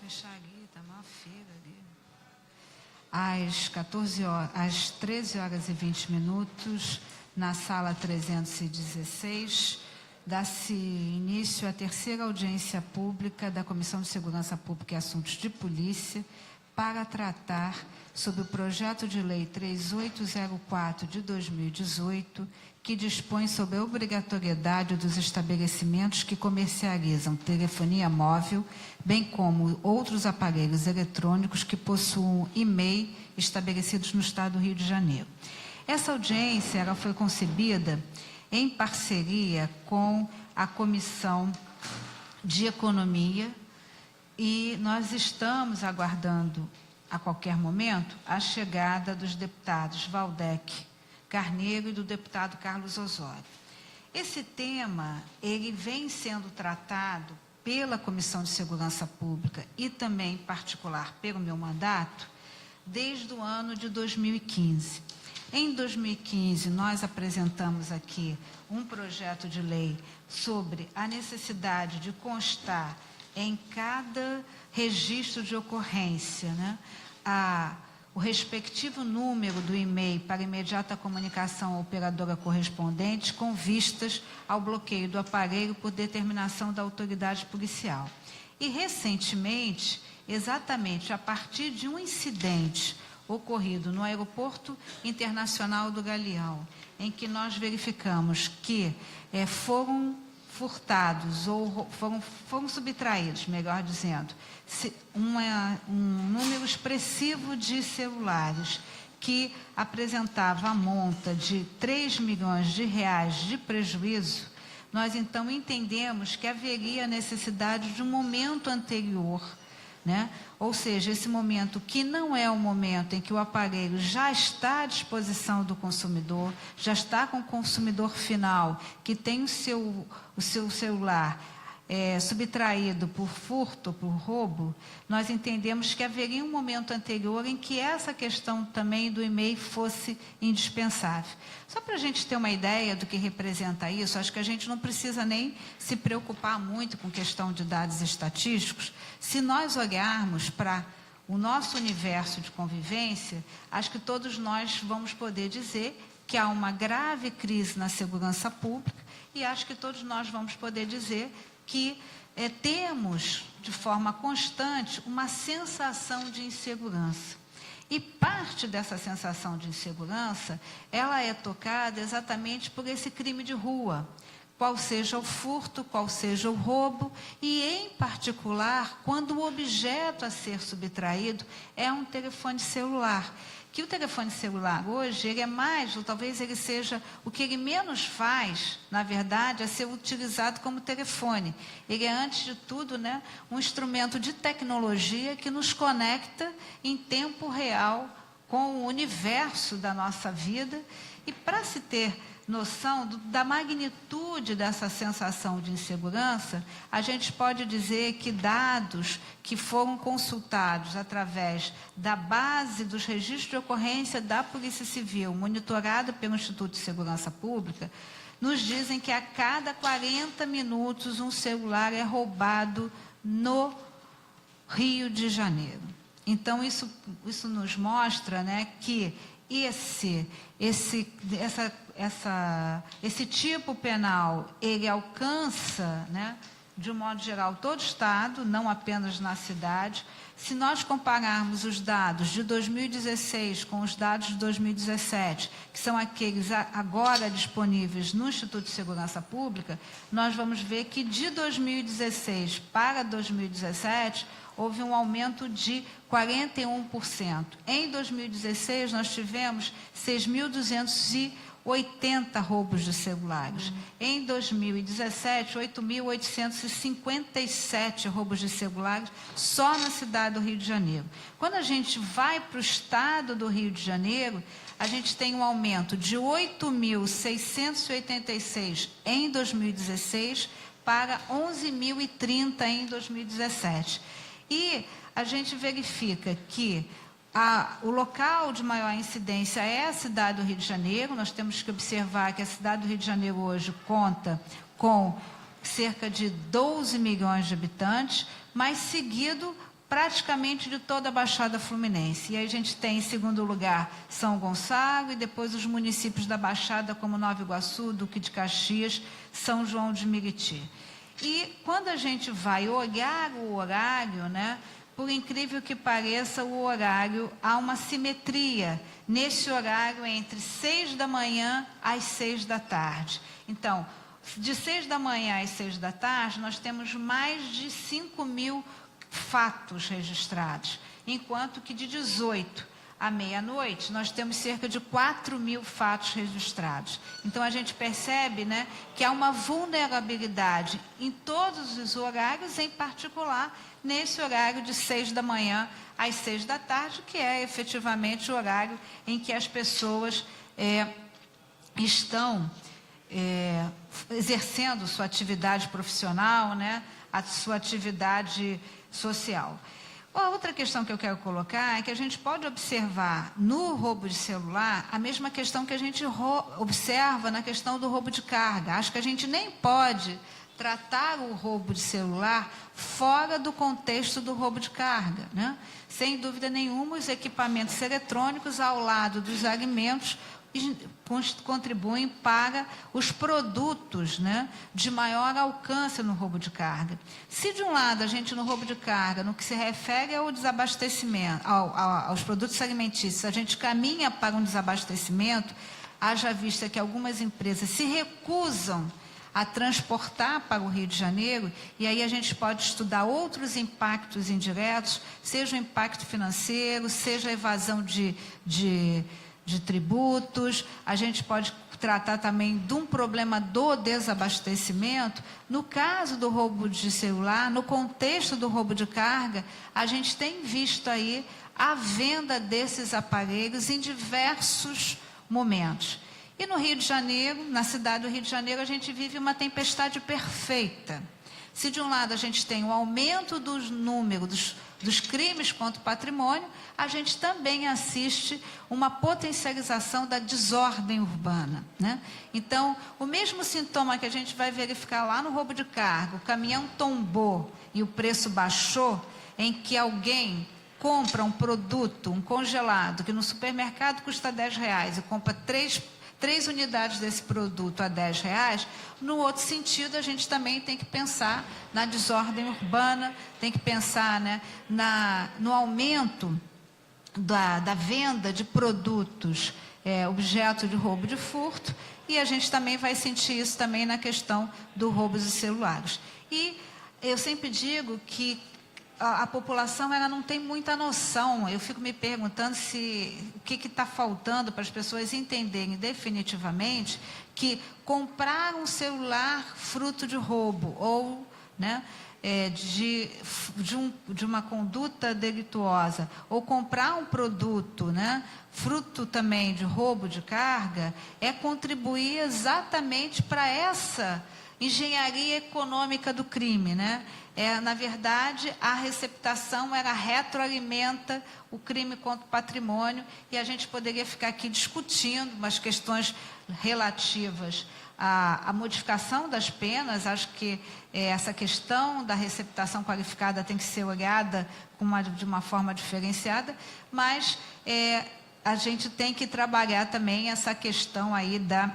fechar ali, tá uma feira ali. Às 13 horas e 20 minutos, na sala 316, dá-se início à terceira audiência pública da Comissão de Segurança Pública e Assuntos de Polícia para tratar sobre o projeto de lei 3804 de 2018, que dispõe sobre a obrigatoriedade dos estabelecimentos que comercializam telefonia móvel, bem como outros aparelhos eletrônicos que possuam e-mail estabelecidos no Estado do Rio de Janeiro. Essa audiência ela foi concebida em parceria com a Comissão de Economia e nós estamos aguardando, a qualquer momento, a chegada dos deputados Valdec Carneiro e do deputado Carlos Osório. Esse tema, ele vem sendo tratado pela Comissão de Segurança Pública e também, em particular, pelo meu mandato, desde o ano de 2015. Em 2015, nós apresentamos aqui um projeto de lei sobre a necessidade de constar em cada registro de ocorrência, né, o respectivo número do e-mail para imediata comunicação à operadora correspondente com vistas ao bloqueio do aparelho por determinação da autoridade policial. E, recentemente, exatamente a partir de um incidente ocorrido no Aeroporto Internacional do Galeão, em que nós verificamos que foram furtados ou foram subtraídos, melhor dizendo, um número expressivo de celulares que apresentava a monta de 3 milhões de reais de prejuízo, nós então entendemos que haveria necessidade de um momento anterior, né? Ou seja, esse momento que não é o momento em que o aparelho já está à disposição do consumidor, já está com o consumidor final, que tem o seu celular subtraído por furto, por roubo, nós entendemos que haveria um momento anterior em que essa questão também do e-mail fosse indispensável. Só para a gente ter uma ideia do que representa isso, acho que a gente não precisa nem se preocupar muito com questão de dados estatísticos. Se nós olharmos para o nosso universo de convivência, acho que todos nós vamos poder dizer que há uma grave crise na segurança pública e acho que todos nós vamos poder dizer que temos, de forma constante, uma sensação de insegurança. E parte dessa sensação de insegurança, ela é tocada exatamente por esse crime de rua, qual seja o furto, qual seja o roubo, e, em particular, quando o objeto a ser subtraído é um telefone celular. Que o telefone celular hoje, ele é mais, ou talvez ele seja, o que ele menos faz, na verdade, é ser utilizado como telefone. Ele é, antes de tudo, né, um instrumento de tecnologia que nos conecta em tempo real com o universo da nossa vida. E para se ter noção da magnitude dessa sensação de insegurança, a gente pode dizer que dados que foram consultados através da base dos registros de ocorrência da Polícia Civil, monitorado pelo Instituto de Segurança Pública, nos dizem que a cada 40 minutos um celular é roubado no Rio de Janeiro. Então, isso nos mostra, né, que esse tipo penal, ele alcança, né, de um modo geral, todo o Estado, não apenas na cidade. Se nós compararmos os dados de 2016 com os dados de 2017, que são aqueles agora disponíveis no Instituto de Segurança Pública, nós vamos ver que de 2016 para 2017, houve um aumento de 41%. Em 2016, nós tivemos 6.280 roubos de celulares. Em 2017, 8.857 roubos de celulares só na cidade do Rio de Janeiro. Quando a gente vai para o estado do Rio de Janeiro, a gente tem um aumento de 8.686 em 2016 para 11.030 em 2017. E a gente verifica que o local de maior incidência é a cidade do Rio de Janeiro. Nós temos que observar que a cidade do Rio de Janeiro hoje conta com cerca de 12 milhões de habitantes, mas seguido praticamente de toda a Baixada Fluminense. E aí a gente tem, em segundo lugar, São Gonçalo, e depois os municípios da Baixada, como Nova Iguaçu, Duque de Caxias, São João de Meriti. E quando a gente vai olhar o horário, né, por incrível que pareça, o horário, há uma simetria nesse horário entre 6 da manhã às 6 da tarde. Então, de 6 da manhã às 6 da tarde, nós temos mais de 5.000 fatos registrados, enquanto que de 18 à meia-noite, nós temos cerca de 4.000 fatos registrados. Então, a gente percebe, né, que há uma vulnerabilidade em todos os horários, em particular nesse horário de 6 da manhã às 6 da tarde, que é efetivamente o horário em que as pessoas estão exercendo sua atividade profissional, né, a sua atividade social. A outra questão que eu quero colocar é que a gente pode observar no roubo de celular a mesma questão que a gente observa na questão do roubo de carga. Acho que a gente nem pode tratar o roubo de celular fora do contexto do roubo de carga, né? Sem dúvida nenhuma, os equipamentos eletrônicos, ao lado dos alimentos, contribuem para os produtos, né, de maior alcance no roubo de carga. Se de um lado a gente no roubo de carga, no que se refere ao desabastecimento, aos produtos alimentícios, a gente caminha para um desabastecimento, haja vista que algumas empresas se recusam a transportar para o Rio de Janeiro, e aí a gente pode estudar outros impactos indiretos, seja o impacto financeiro, seja a evasão de tributos, a gente pode tratar também de um problema do desabastecimento. No caso do roubo de celular, no contexto do roubo de carga, a gente tem visto aí a venda desses aparelhos em diversos momentos. E no Rio de Janeiro, na cidade do Rio de Janeiro, a gente vive uma tempestade perfeita. Se de um lado a gente tem o aumento dos números dos crimes contra o patrimônio, a gente também assiste uma potencialização da desordem urbana, né? Então, o mesmo sintoma que a gente vai verificar lá no roubo de carga, o caminhão tombou e o preço baixou, em que alguém compra um produto, um congelado, que no supermercado custa R$10 e compra três unidades desse produto a R$10, no outro sentido, a gente também tem que pensar na desordem urbana, tem que pensar, né, no aumento da venda de produtos objeto de roubo de furto, e a gente também vai sentir isso também na questão do roubo de celulares. E eu sempre digo que a população ela não tem muita noção. Eu fico me perguntando o que está faltando para as pessoas entenderem definitivamente que comprar um celular fruto de roubo ou, né, de uma conduta delituosa, ou comprar um produto, né, fruto também de roubo de carga, é contribuir exatamente para essa engenharia econômica do crime, né? Na verdade, a receptação ela retroalimenta o crime contra o patrimônio, e a gente poderia ficar aqui discutindo umas questões relativas à modificação das penas. Acho que essa questão da receptação qualificada tem que ser olhada de uma forma diferenciada, mas a gente tem que trabalhar também essa questão aí da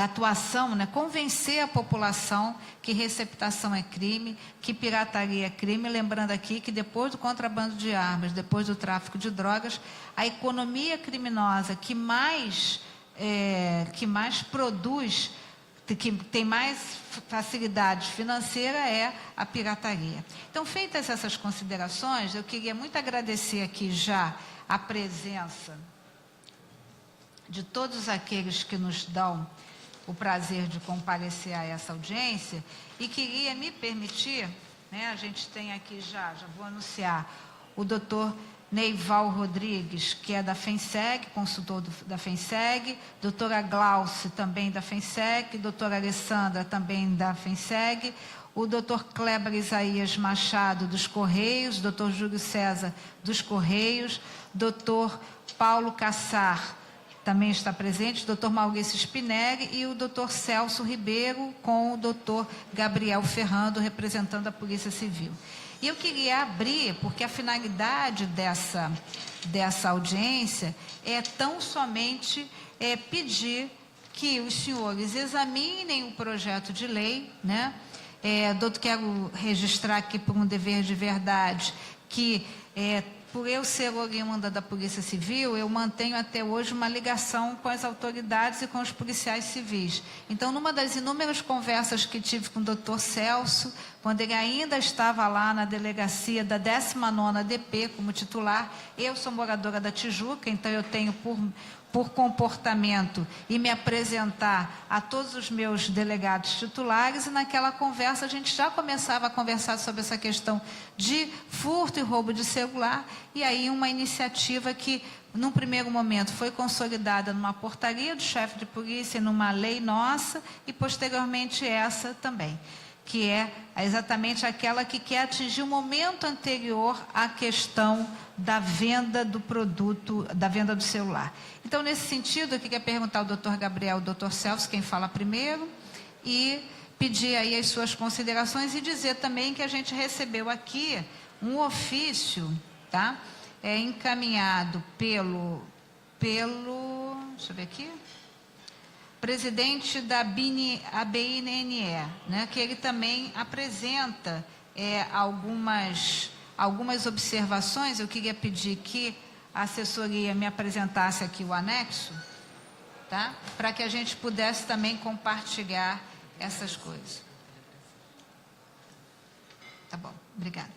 atuação, né? Convencer a população que receptação é crime, que pirataria é crime, lembrando aqui que depois do contrabando de armas, depois do tráfico de drogas, a economia criminosa que mais produz, que tem mais facilidade financeira é a pirataria. Então, feitas essas considerações, eu queria muito agradecer aqui já a presença de todos aqueles que nos dão o prazer de comparecer a essa audiência, e queria me permitir, né, a gente tem aqui já vou anunciar, o doutor Neival Rodrigues, que é da FENSEG, consultor da FENSEG, doutora Glauce, também da FENSEG, doutora Alessandra, também da FENSEG, o doutor Kleber Isaías Machado, dos Correios, doutor Júlio César, dos Correios, doutor Paulo Cassar, também está presente, o doutor Maurício Spinelli, e o doutor Celso Ribeiro, com o doutor Gabriel Ferrando, representando a Polícia Civil. E eu queria abrir, porque a finalidade dessa audiência é tão somente pedir que os senhores examinem o projeto de lei, né? Doutor, quero registrar aqui por um dever de verdade que, por eu ser oriunda da Polícia Civil, eu mantenho até hoje uma ligação com as autoridades e com os policiais civis. Então, numa das inúmeras conversas que tive com o doutor Celso, quando ele ainda estava lá na delegacia da 19ª DP como titular, eu sou moradora da Tijuca, então eu tenho por comportamento e me apresentar a todos os meus delegados titulares, e naquela conversa a gente já começava a conversar sobre essa questão de furto e roubo de celular, e aí uma iniciativa que, num primeiro momento, foi consolidada numa portaria do chefe de polícia, numa lei nossa, e posteriormente essa também, que é exatamente aquela que quer atingir o momento anterior à questão da venda do produto, da venda do celular. Então, nesse sentido, eu queria perguntar ao doutor Gabriel, ao doutor Celso, quem fala primeiro, e pedir aí as suas considerações e dizer também que a gente recebeu aqui um ofício, tá? Encaminhado pelo, deixa eu ver aqui, presidente da ABNNE, né, que ele também apresenta algumas observações. Eu queria pedir que a assessoria me apresentasse aqui o anexo, tá? Para que a gente pudesse também compartilhar essas coisas. Tá bom, obrigada.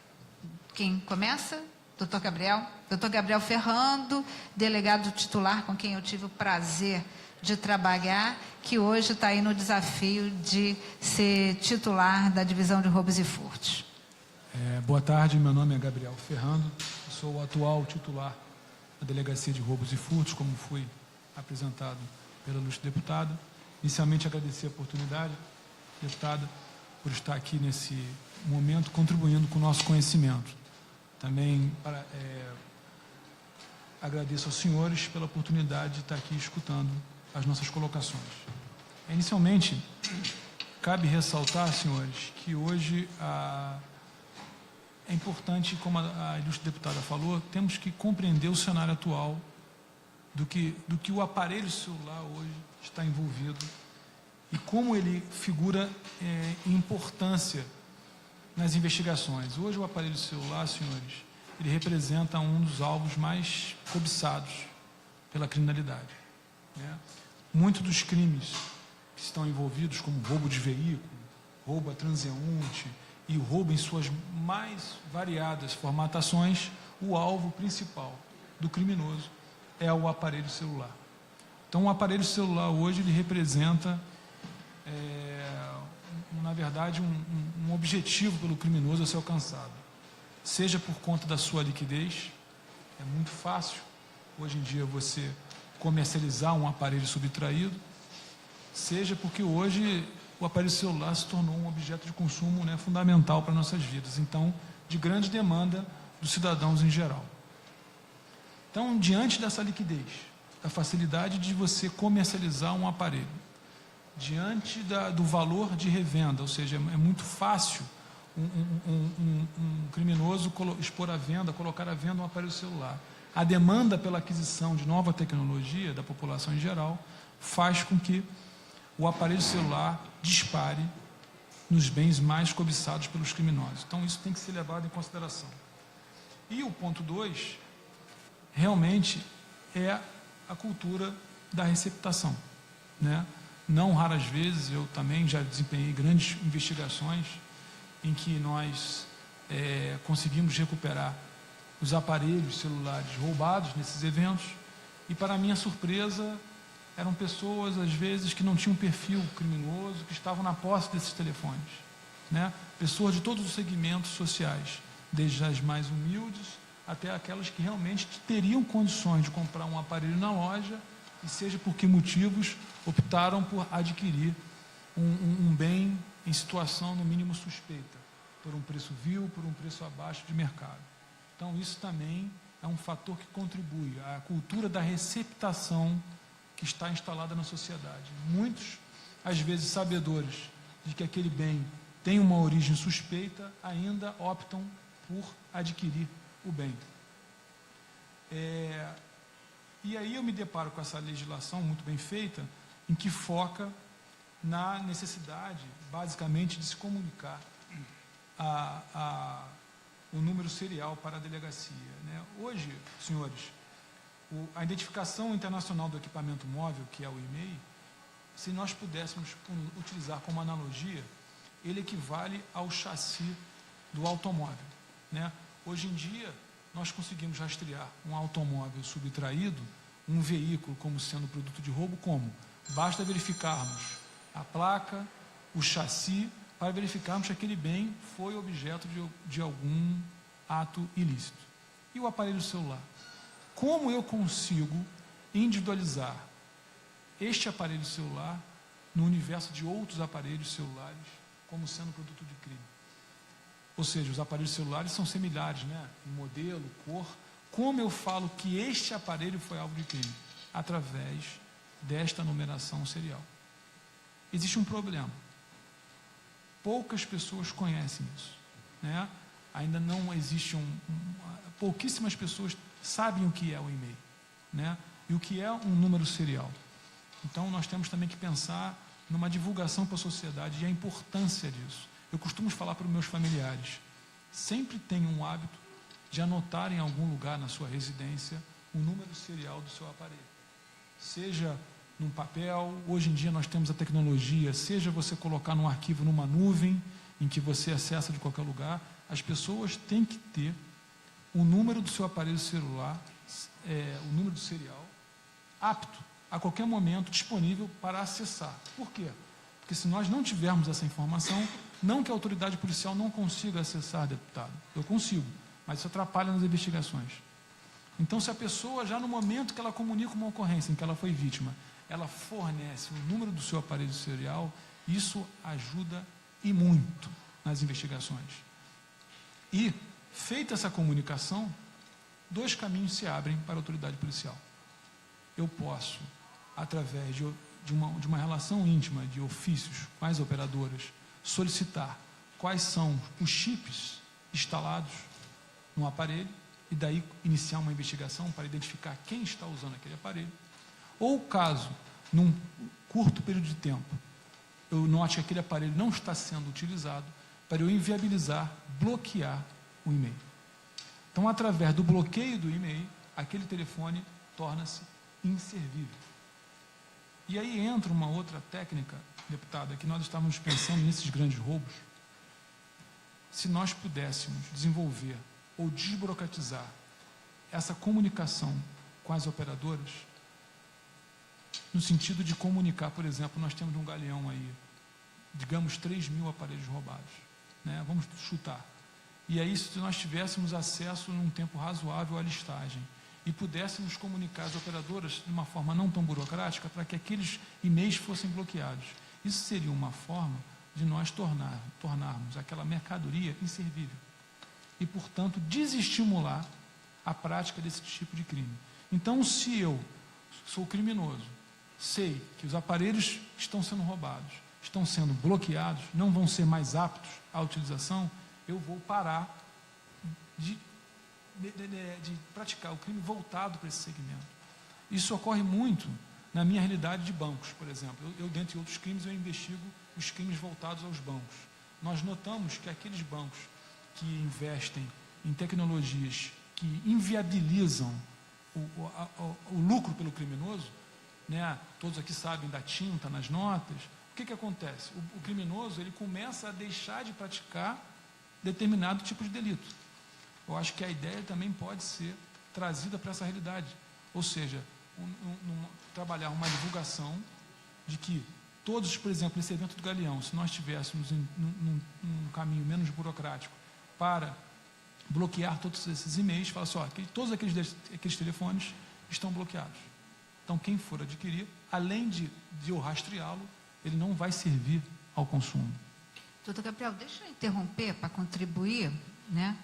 Quem começa? Doutor Gabriel. Doutor Gabriel Ferrando, delegado titular com quem eu tive o prazer de trabalhar, que hoje está aí no desafio de ser titular da Divisão de Roubos e Furtos. Boa tarde, meu nome é Gabriel Ferrando, sou o atual titular da Delegacia de Roubos e Furtos, como fui apresentado pela ilustre deputada. Inicialmente, agradecer a oportunidade, deputada, por estar aqui nesse momento, contribuindo com o nosso conhecimento. Também agradeço aos senhores pela oportunidade de estar aqui escutando as nossas colocações. Inicialmente, cabe ressaltar, senhores, que hoje é importante, como a ilustre deputada falou, temos que compreender o cenário atual do que o aparelho celular hoje está envolvido e como ele figura em importância nas investigações. Hoje o aparelho celular, senhores, ele representa um dos alvos mais cobiçados pela criminalidade, né? Muitos dos crimes que estão envolvidos, como roubo de veículo, roubo a transeunte e o roubo em suas mais variadas formatações, o alvo principal do criminoso é o aparelho celular. Então, o aparelho celular hoje ele representa, na verdade, um objetivo pelo criminoso a ser alcançado. Seja por conta da sua liquidez, é muito fácil hoje em dia você comercializar um aparelho subtraído, seja porque hoje o aparelho celular se tornou um objeto de consumo, né, fundamental para nossas vidas, então, de grande demanda dos cidadãos em geral. Então, diante dessa liquidez, da facilidade de você comercializar um aparelho, diante do valor de revenda, ou seja, é muito fácil um criminoso expor à venda, colocar à venda um aparelho celular. A demanda pela aquisição de nova tecnologia da população em geral faz com que o aparelho celular dispare nos bens mais cobiçados pelos criminosos. Então, isso tem que ser levado em consideração. E o ponto 2, realmente, é a cultura da receptação, né? Não raras vezes, eu também já desempenhei grandes investigações em que nós conseguimos recuperar os aparelhos celulares roubados nesses eventos, e, para minha surpresa, eram pessoas, às vezes, que não tinham perfil criminoso, que estavam na posse desses telefones, né? Pessoas de todos os segmentos sociais, desde as mais humildes até aquelas que realmente teriam condições de comprar um aparelho na loja, e seja por que motivos, optaram por adquirir um bem em situação, no mínimo, suspeita, por um preço vil, por um preço abaixo de mercado. Então, isso também é um fator que contribui à cultura da receptação que está instalada na sociedade. Muitos, às vezes, sabedores de que aquele bem tem uma origem suspeita, ainda optam por adquirir o bem. E aí eu me deparo com essa legislação muito bem feita, em que foca na necessidade, basicamente, de se comunicar o número serial para a delegacia, né? Hoje, senhores, a identificação internacional do equipamento móvel, que é o IMEI, se nós pudéssemos utilizar como analogia, ele equivale ao chassi do automóvel, né? Hoje em dia, nós conseguimos rastrear um automóvel subtraído, um veículo como sendo produto de roubo, como? Basta verificarmos a placa, o chassi, para verificarmos que aquele bem foi objeto de algum ato ilícito. E o aparelho celular? Como eu consigo individualizar este aparelho celular no universo de outros aparelhos celulares como sendo produto de crime? Ou seja, os aparelhos celulares são similares, né? Em modelo, cor. Como eu falo que este aparelho foi alvo de crime? Através desta numeração serial. Existe um problema. Poucas pessoas conhecem isso, né? Ainda não existe pouquíssimas pessoas sabem o que é o e-mail, né? E o que é um número serial. Então, nós temos também que pensar numa divulgação para a sociedade e a importância disso. Eu costumo falar para os meus familiares, sempre tenham um hábito de anotar em algum lugar na sua residência o número serial do seu aparelho. Seja num papel, hoje em dia nós temos a tecnologia, seja você colocar num arquivo numa nuvem, em que você acessa de qualquer lugar, as pessoas têm que ter o número do seu aparelho celular, o número do serial, apto, a qualquer momento, disponível para acessar. Por quê? Porque se nós não tivermos essa informação, não que a autoridade policial não consiga acessar, deputado, eu consigo, mas isso atrapalha nas investigações. Então, se a pessoa, já no momento que ela comunica uma ocorrência em que ela foi vítima, ela fornece o número do seu aparelho serial, isso ajuda e muito nas investigações. E, feita essa comunicação, 2 caminhos se abrem para a autoridade policial. Eu posso, através de uma relação íntima de ofícios com as operadoras, solicitar quais são os chips instalados no aparelho e daí iniciar uma investigação para identificar quem está usando aquele aparelho. Ou caso, num curto período de tempo, eu note que aquele aparelho não está sendo utilizado, para eu inviabilizar, bloquear o e-mail. Então, através do bloqueio do e-mail, aquele telefone torna-se inservível. E aí entra uma outra técnica, deputada, que nós estávamos pensando nesses grandes roubos. Se nós pudéssemos desenvolver ou desburocratizar essa comunicação com as operadoras, no sentido de comunicar, por exemplo, nós temos um galeão aí, digamos 3.000 aparelhos roubados, né? Vamos chutar. E aí, se nós tivéssemos acesso num tempo razoável à listagem e pudéssemos comunicar as operadoras de uma forma não tão burocrática para que aqueles e-mails fossem bloqueados, isso seria uma forma de nós tornarmos aquela mercadoria inservível e, portanto, desestimular a prática desse tipo de crime. Então, se eu sou criminoso, sei que os aparelhos estão sendo roubados, estão sendo bloqueados, não vão ser mais aptos à utilização, eu vou parar de praticar o crime voltado para esse segmento. Isso ocorre muito na minha realidade de bancos, por exemplo. Eu, dentre outros crimes, eu investigo os crimes voltados aos bancos. Nós notamos que aqueles bancos que investem em tecnologias que inviabilizam o lucro pelo criminoso, né? Todos aqui sabem da tinta nas notas. O que acontece? O criminoso ele começa a deixar de praticar determinado tipo de delito. Eu acho que a ideia também pode ser trazida para essa realidade. Ou seja, trabalhar uma divulgação de que todos, por exemplo, esse evento do Galeão, se nós tivéssemos num caminho menos burocrático para bloquear todos esses e-mails, falar assim, ó, que todos aqueles telefones estão bloqueados. Então, quem for adquirir, além de eu rastreá-lo, ele não vai servir ao consumo. Doutor Gabriel, deixa eu interromper para contribuir, né?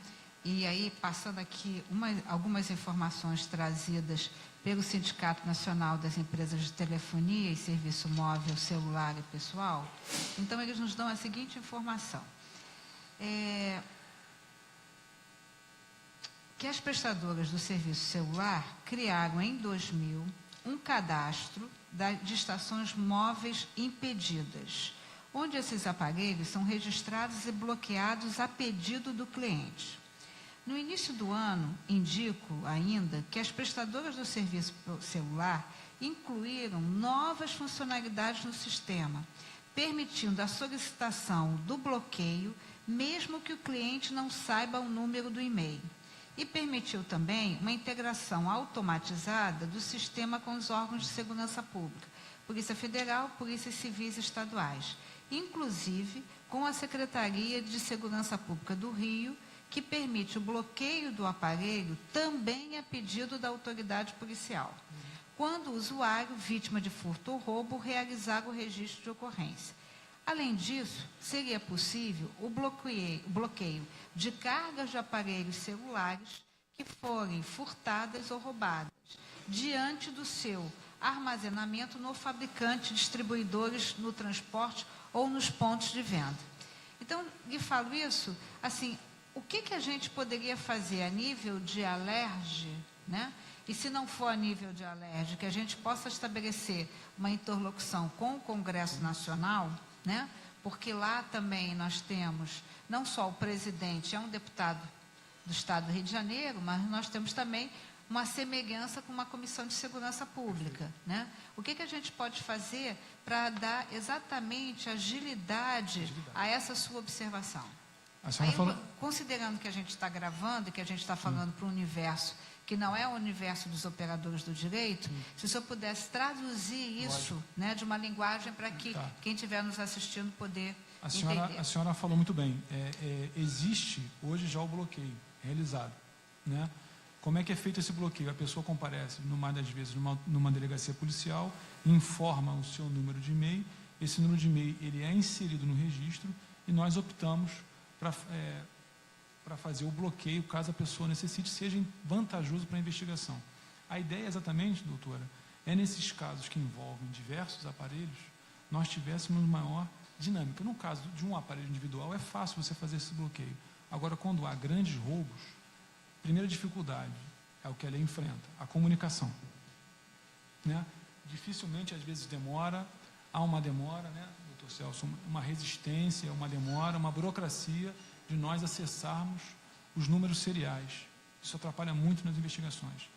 E aí, passando aqui algumas informações trazidas pelo Sindicato Nacional das Empresas de Telefonia e Serviço Móvel, Celular e Pessoal. Então, eles nos dão a seguinte informação. que as prestadoras do serviço celular criaram em 2000 um cadastro de estações móveis impedidas, onde esses aparelhos são registrados e bloqueados a pedido do cliente. No início do ano, indico ainda que as prestadoras do serviço celular incluíram novas funcionalidades no sistema, permitindo a solicitação do bloqueio, mesmo que o cliente não saiba o número do e-mail. E permitiu também uma integração automatizada do sistema com os órgãos de segurança pública, Polícia Federal, Polícias Civis Estaduais, inclusive com a Secretaria de Segurança Pública do Rio, que permite o bloqueio do aparelho também a pedido da autoridade policial, quando o usuário, vítima de furto ou roubo, realizar o registro de ocorrência. Além disso, seria possível o bloqueio de cargas de aparelhos celulares que forem furtadas ou roubadas, diante do seu armazenamento no fabricante, distribuidores, no transporte ou nos pontos de venda. Então, lhe falo isso, assim, o que a gente poderia fazer a nível de alerge, né? E se não for a nível de alerge, que a gente possa estabelecer uma interlocução com o Congresso Nacional, né? Porque lá também nós temos, não só o presidente, é um deputado do Estado do Rio de Janeiro, mas nós temos também uma semelhança com uma Comissão de Segurança Pública, né? O que a gente pode fazer para dar exatamente agilidade a essa sua observação? Aí, considerando que a gente está gravando e que a gente está falando para um universo que não é o universo dos operadores do direito, se o senhor pudesse traduzir isso, né, de uma linguagem para que quem estiver nos assistindo poder entender. A senhora falou muito bem. Existe hoje já o bloqueio realizado, né? Como é que é feito esse bloqueio? A pessoa comparece, numa das vezes, numa delegacia policial, informa o seu número de e-mail, esse número de e-mail ele é inserido no registro e nós optamos para fazer o bloqueio, caso a pessoa necessite, seja vantajoso para a investigação. A ideia exatamente, doutora, é nesses casos que envolvem diversos aparelhos, nós tivéssemos maior dinâmica. No caso de um aparelho individual, é fácil você fazer esse bloqueio. Agora, quando há grandes roubos, a primeira dificuldade é o que a lei enfrenta, a comunicação, né? Dificilmente, às vezes, há uma demora, né, doutor Celso, uma resistência, uma demora, uma burocracia de nós acessarmos os números seriais. Isso atrapalha muito nas investigações.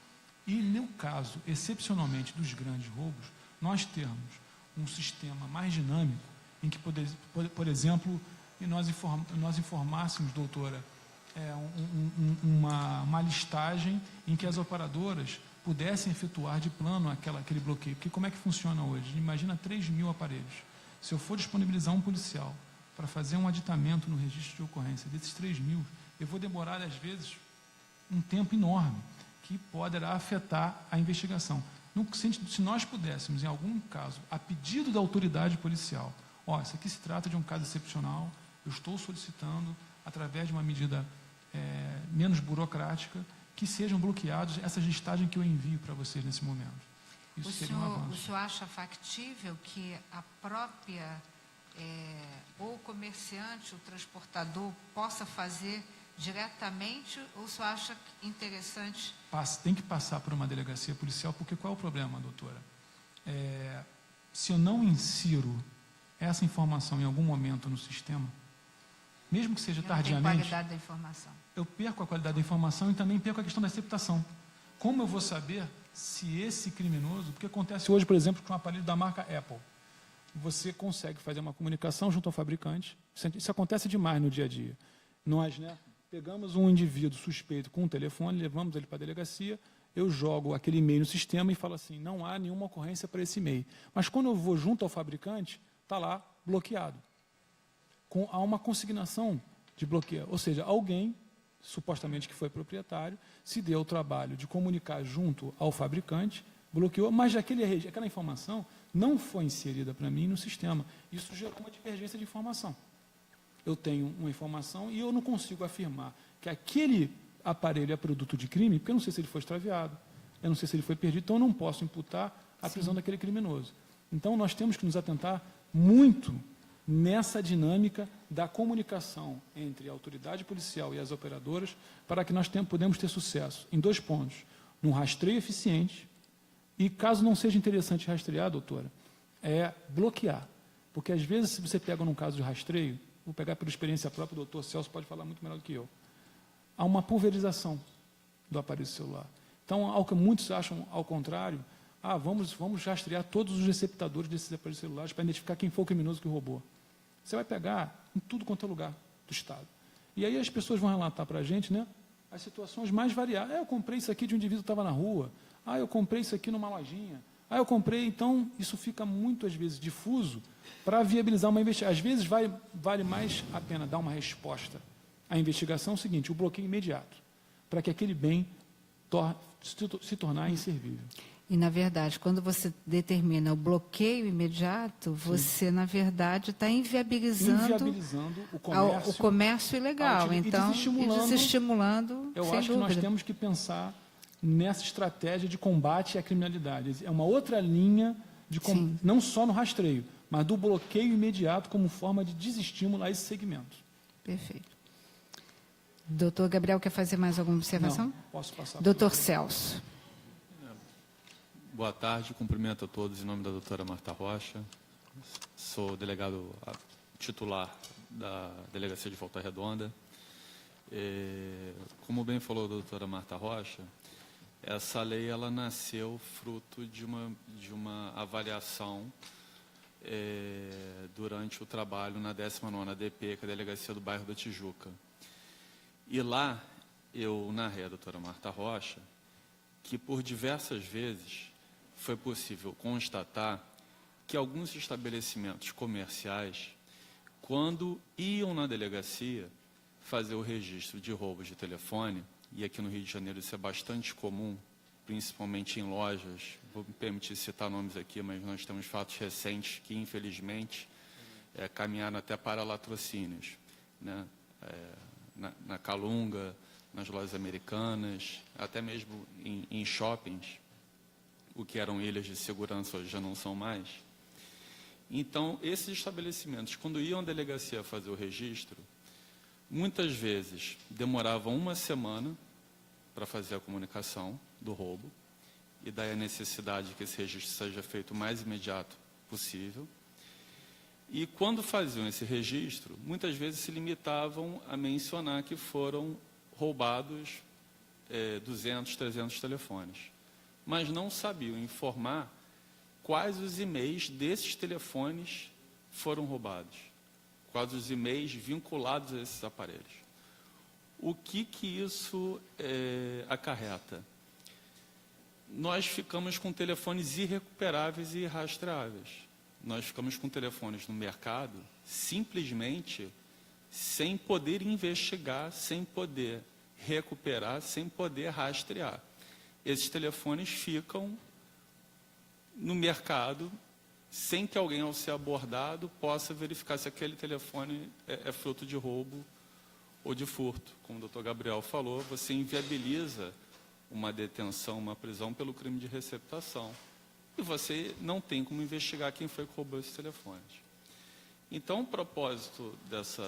E, no caso, excepcionalmente, dos grandes roubos, nós termos um sistema mais dinâmico, em que, por exemplo, nós informássemos, doutora, uma listagem em que as operadoras pudessem efetuar de plano aquele bloqueio. Porque como é que funciona hoje? Imagina 3.000 aparelhos. Se eu for disponibilizar um policial para fazer um aditamento no registro de ocorrência desses 3.000, eu vou demorar, às vezes, um tempo enorme, que poderá afetar a investigação. Se nós pudéssemos, em algum caso, a pedido da autoridade policial, isso aqui se trata de um caso excepcional, eu estou solicitando, através de uma medida menos burocrática, que sejam bloqueados essas listagens que eu envio para vocês nesse momento. Isso seria um avanço. O senhor acha factível que a própria, ou o comerciante, o transportador, possa fazer diretamente, ou o senhor acha interessante? Tem que passar por uma delegacia policial, porque qual é o problema, doutora? Se eu não insiro essa informação em algum momento no sistema, mesmo que seja tardiamente, a qualidade da informação. Eu perco a qualidade da informação e também perco a questão da receptação. Como eu vou saber se esse criminoso... Porque acontece hoje, por exemplo, com um aparelho da marca Apple. Você consegue fazer uma comunicação junto ao fabricante. Isso acontece demais no dia a dia. Nós, né, pegamos um indivíduo suspeito com um telefone, levamos ele para a delegacia, eu jogo aquele e-mail no sistema e falo assim, não há nenhuma ocorrência para esse e-mail. Mas quando eu vou junto ao fabricante, está lá bloqueado. Há uma consignação de bloqueio. Ou seja, alguém, supostamente que foi proprietário, se deu o trabalho de comunicar junto ao fabricante, bloqueou, mas aquela informação não foi inserida para mim no sistema. Isso gerou uma divergência de informação. Eu tenho uma informação e eu não consigo afirmar que aquele aparelho é produto de crime, porque eu não sei se ele foi extraviado, eu não sei se ele foi perdido, então eu não posso imputar a prisão daquele criminoso. Então, nós temos que nos atentar muito nessa dinâmica da comunicação entre a autoridade policial e as operadoras, para que nós podemos ter sucesso em 2 pontos: num rastreio eficiente, e caso não seja interessante rastrear, doutora, bloquear. Porque, às vezes, se você pega num caso de rastreio, vou pegar por experiência própria, o doutor Celso pode falar muito melhor do que eu, há uma pulverização do aparelho celular. Então, ao que muitos acham ao contrário, vamos rastrear todos os receptadores desses aparelhos celulares para identificar quem foi o criminoso que roubou. Você vai pegar em tudo quanto é lugar do Estado. E aí as pessoas vão relatar para a gente, né, as situações mais variadas. Eu comprei isso aqui de um indivíduo que estava na rua. Eu comprei isso aqui numa lojinha. Eu comprei. Então, isso fica muito, às vezes, difuso para viabilizar uma investigação. Às vezes, vale mais a pena dar uma resposta à investigação, o seguinte: o bloqueio imediato, para que aquele bem se tornar inservível. E, na verdade, quando você determina o bloqueio imediato, você, na verdade, está inviabilizando o comércio ilegal. Então, desestimulando, eu acho que nós temos que pensar nessa estratégia de combate à criminalidade. É uma outra linha, não só no rastreio, mas do bloqueio imediato como forma de desestímulo a esse segmento. Perfeito. Doutor Gabriel, quer fazer mais alguma observação? Não, posso passar. Doutor Celso. Boa tarde, cumprimento a todos em nome da doutora Marta Rocha. Sou delegado titular da Delegacia de Volta Redonda. Como bem falou a doutora Marta Rocha, essa lei ela nasceu fruto de uma avaliação durante o trabalho na 19ª DP, que é a Delegacia do Bairro da Tijuca. E lá eu narrei a doutora Marta Rocha que por diversas vezes foi possível constatar que alguns estabelecimentos comerciais, quando iam na delegacia fazer o registro de roubos de telefone, e aqui no Rio de Janeiro isso é bastante comum, principalmente em lojas, vou me permitir citar nomes aqui, mas nós temos fatos recentes que, infelizmente, caminharam até para latrocínios, né? Na Calunga, nas lojas americanas, até mesmo em shoppings, o que eram ilhas de segurança hoje já não são mais. Então, esses estabelecimentos, quando iam à delegacia fazer o registro, muitas vezes demoravam 1 semana para fazer a comunicação do roubo, e daí a necessidade que esse registro seja feito o mais imediato possível. E quando faziam esse registro, muitas vezes se limitavam a mencionar que foram roubados 200, 300 telefones, mas não sabiam informar quais os e-mails desses telefones foram roubados, quais os e-mails vinculados a esses aparelhos. O que isso acarreta? Nós ficamos com telefones irrecuperáveis e irrastreáveis. Nós ficamos com telefones no mercado simplesmente sem poder investigar, sem poder recuperar, sem poder rastrear. Esses telefones ficam no mercado sem que alguém, ao ser abordado, possa verificar se aquele telefone é fruto de roubo ou de furto. Como o doutor Gabriel falou, você inviabiliza uma detenção, uma prisão pelo crime de receptação. E você não tem como investigar quem foi que roubou esses telefones. Então, o propósito dessa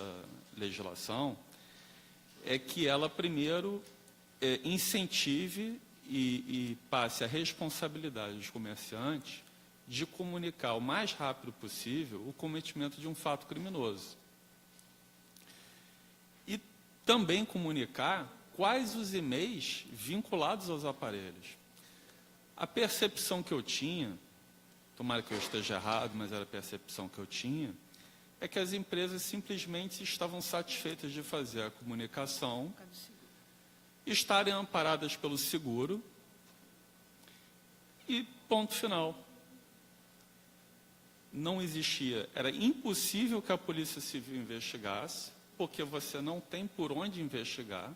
legislação é que ela, primeiro, incentive e passe a responsabilidade dos comerciantes de comunicar o mais rápido possível o cometimento de um fato criminoso. E também comunicar quais os e-mails vinculados aos aparelhos. A percepção que eu tinha, tomara que eu esteja errado, mas era a percepção que eu tinha, é que as empresas simplesmente estavam satisfeitas de fazer a comunicação, estarem amparadas pelo seguro e ponto final. Não existia, era impossível que a Polícia Civil investigasse, porque você não tem por onde investigar,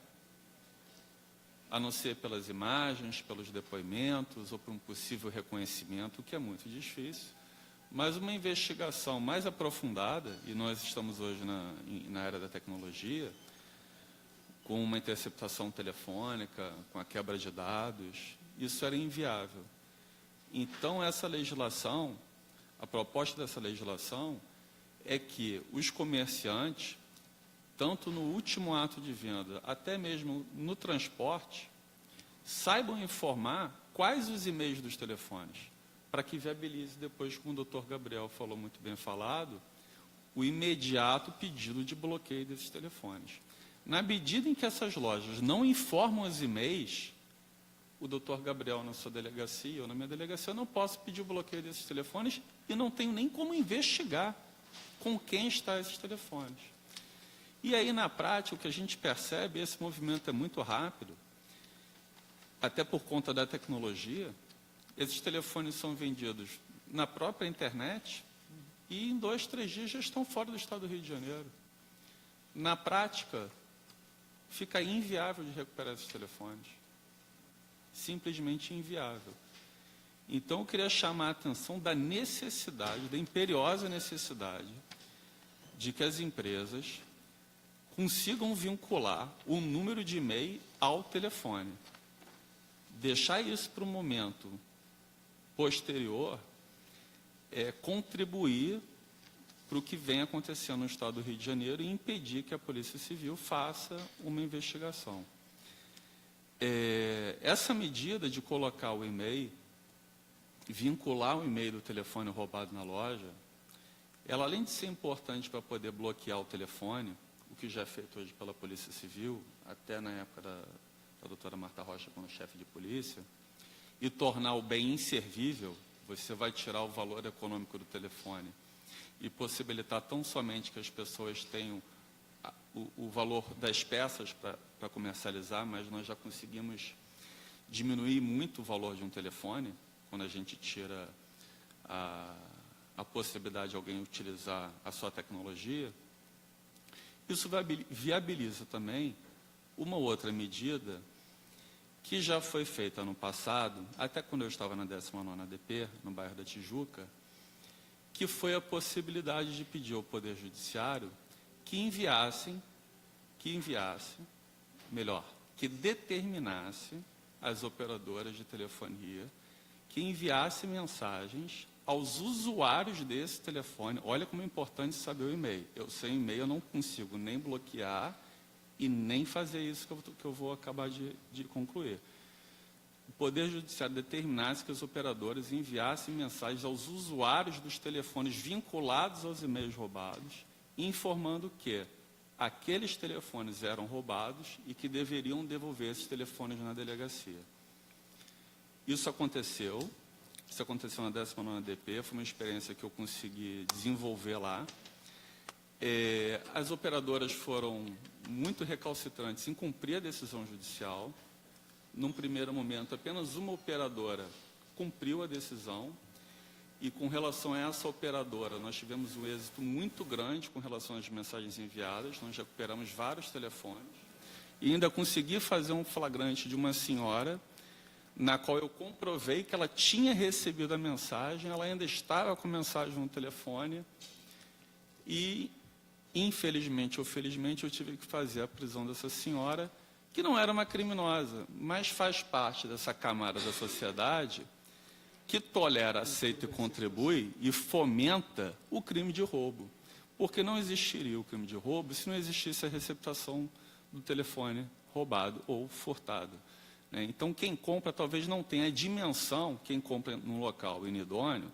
a não ser pelas imagens, pelos depoimentos ou por um possível reconhecimento, o que é muito difícil. Mas uma investigação mais aprofundada, e nós estamos hoje na era da tecnologia, com uma interceptação telefônica, com a quebra de dados, isso era inviável. Então, essa legislação, a proposta dessa legislação, é que os comerciantes, tanto no último ato de venda, até mesmo no transporte, saibam informar quais os e-mails dos telefones, para que viabilize depois, como o doutor Gabriel falou muito bem falado, o imediato pedido de bloqueio desses telefones. Na medida em que essas lojas não informam os e-mails, o doutor Gabriel na sua delegacia ou na minha delegacia, eu não posso pedir o bloqueio desses telefones e não tenho nem como investigar com quem está esses telefones. E aí, na prática, o que a gente percebe, esse movimento é muito rápido, até por conta da tecnologia, esses telefones são vendidos na própria internet e em 2, 3 dias já estão fora do estado do Rio de Janeiro. Na prática, fica inviável de recuperar esses telefones. Simplesmente inviável. Então, eu queria chamar a atenção da necessidade, da imperiosa necessidade, de que as empresas consigam vincular o número de e-mail ao telefone. Deixar isso para o momento posterior é contribuir para o que vem acontecendo no estado do Rio de Janeiro e impedir que a Polícia Civil faça uma investigação. Essa medida de colocar o e-mail, vincular o e-mail do telefone roubado na loja, ela, além de ser importante para poder bloquear o telefone, o que já é feito hoje pela Polícia Civil, até na época da doutora Marta Rocha como chefe de polícia, e tornar o bem inservível, você vai tirar o valor econômico do telefone e possibilitar tão somente que as pessoas tenham o valor das peças para comercializar, mas nós já conseguimos diminuir muito o valor de um telefone, quando a gente tira a possibilidade de alguém utilizar a sua tecnologia. Isso viabiliza também uma outra medida que já foi feita no passado, até quando eu estava na 19ª ADP, no bairro da Tijuca, que foi a possibilidade de pedir ao Poder Judiciário que determinasse as operadoras de telefonia, que enviasse mensagens aos usuários desse telefone. Olha como é importante saber o e-mail. Eu sem e-mail eu não consigo nem bloquear e nem fazer isso que eu vou acabar de concluir. O Poder Judiciário determinasse que os operadores enviassem mensagens aos usuários dos telefones vinculados aos e-mails roubados, informando que aqueles telefones eram roubados e que deveriam devolver esses telefones na delegacia. Isso aconteceu na 19ª ADP, foi uma experiência que eu consegui desenvolver lá. As operadoras foram muito recalcitrantes em cumprir a decisão judicial. Num primeiro momento, apenas uma operadora cumpriu a decisão, e com relação a essa operadora, nós tivemos um êxito muito grande com relação às mensagens enviadas, nós recuperamos vários telefones, e ainda consegui fazer um flagrante de uma senhora, na qual eu comprovei que ela tinha recebido a mensagem, ela ainda estava com a mensagem no telefone, e, infelizmente ou felizmente, eu tive que fazer a prisão dessa senhora, que não era uma criminosa, mas faz parte dessa camada da sociedade que tolera, aceita e contribui e fomenta o crime de roubo. Porque não existiria o crime de roubo se não existisse a receptação do telefone roubado ou furtado. Então, quem compra talvez não tenha a dimensão, quem compra num local inidôneo,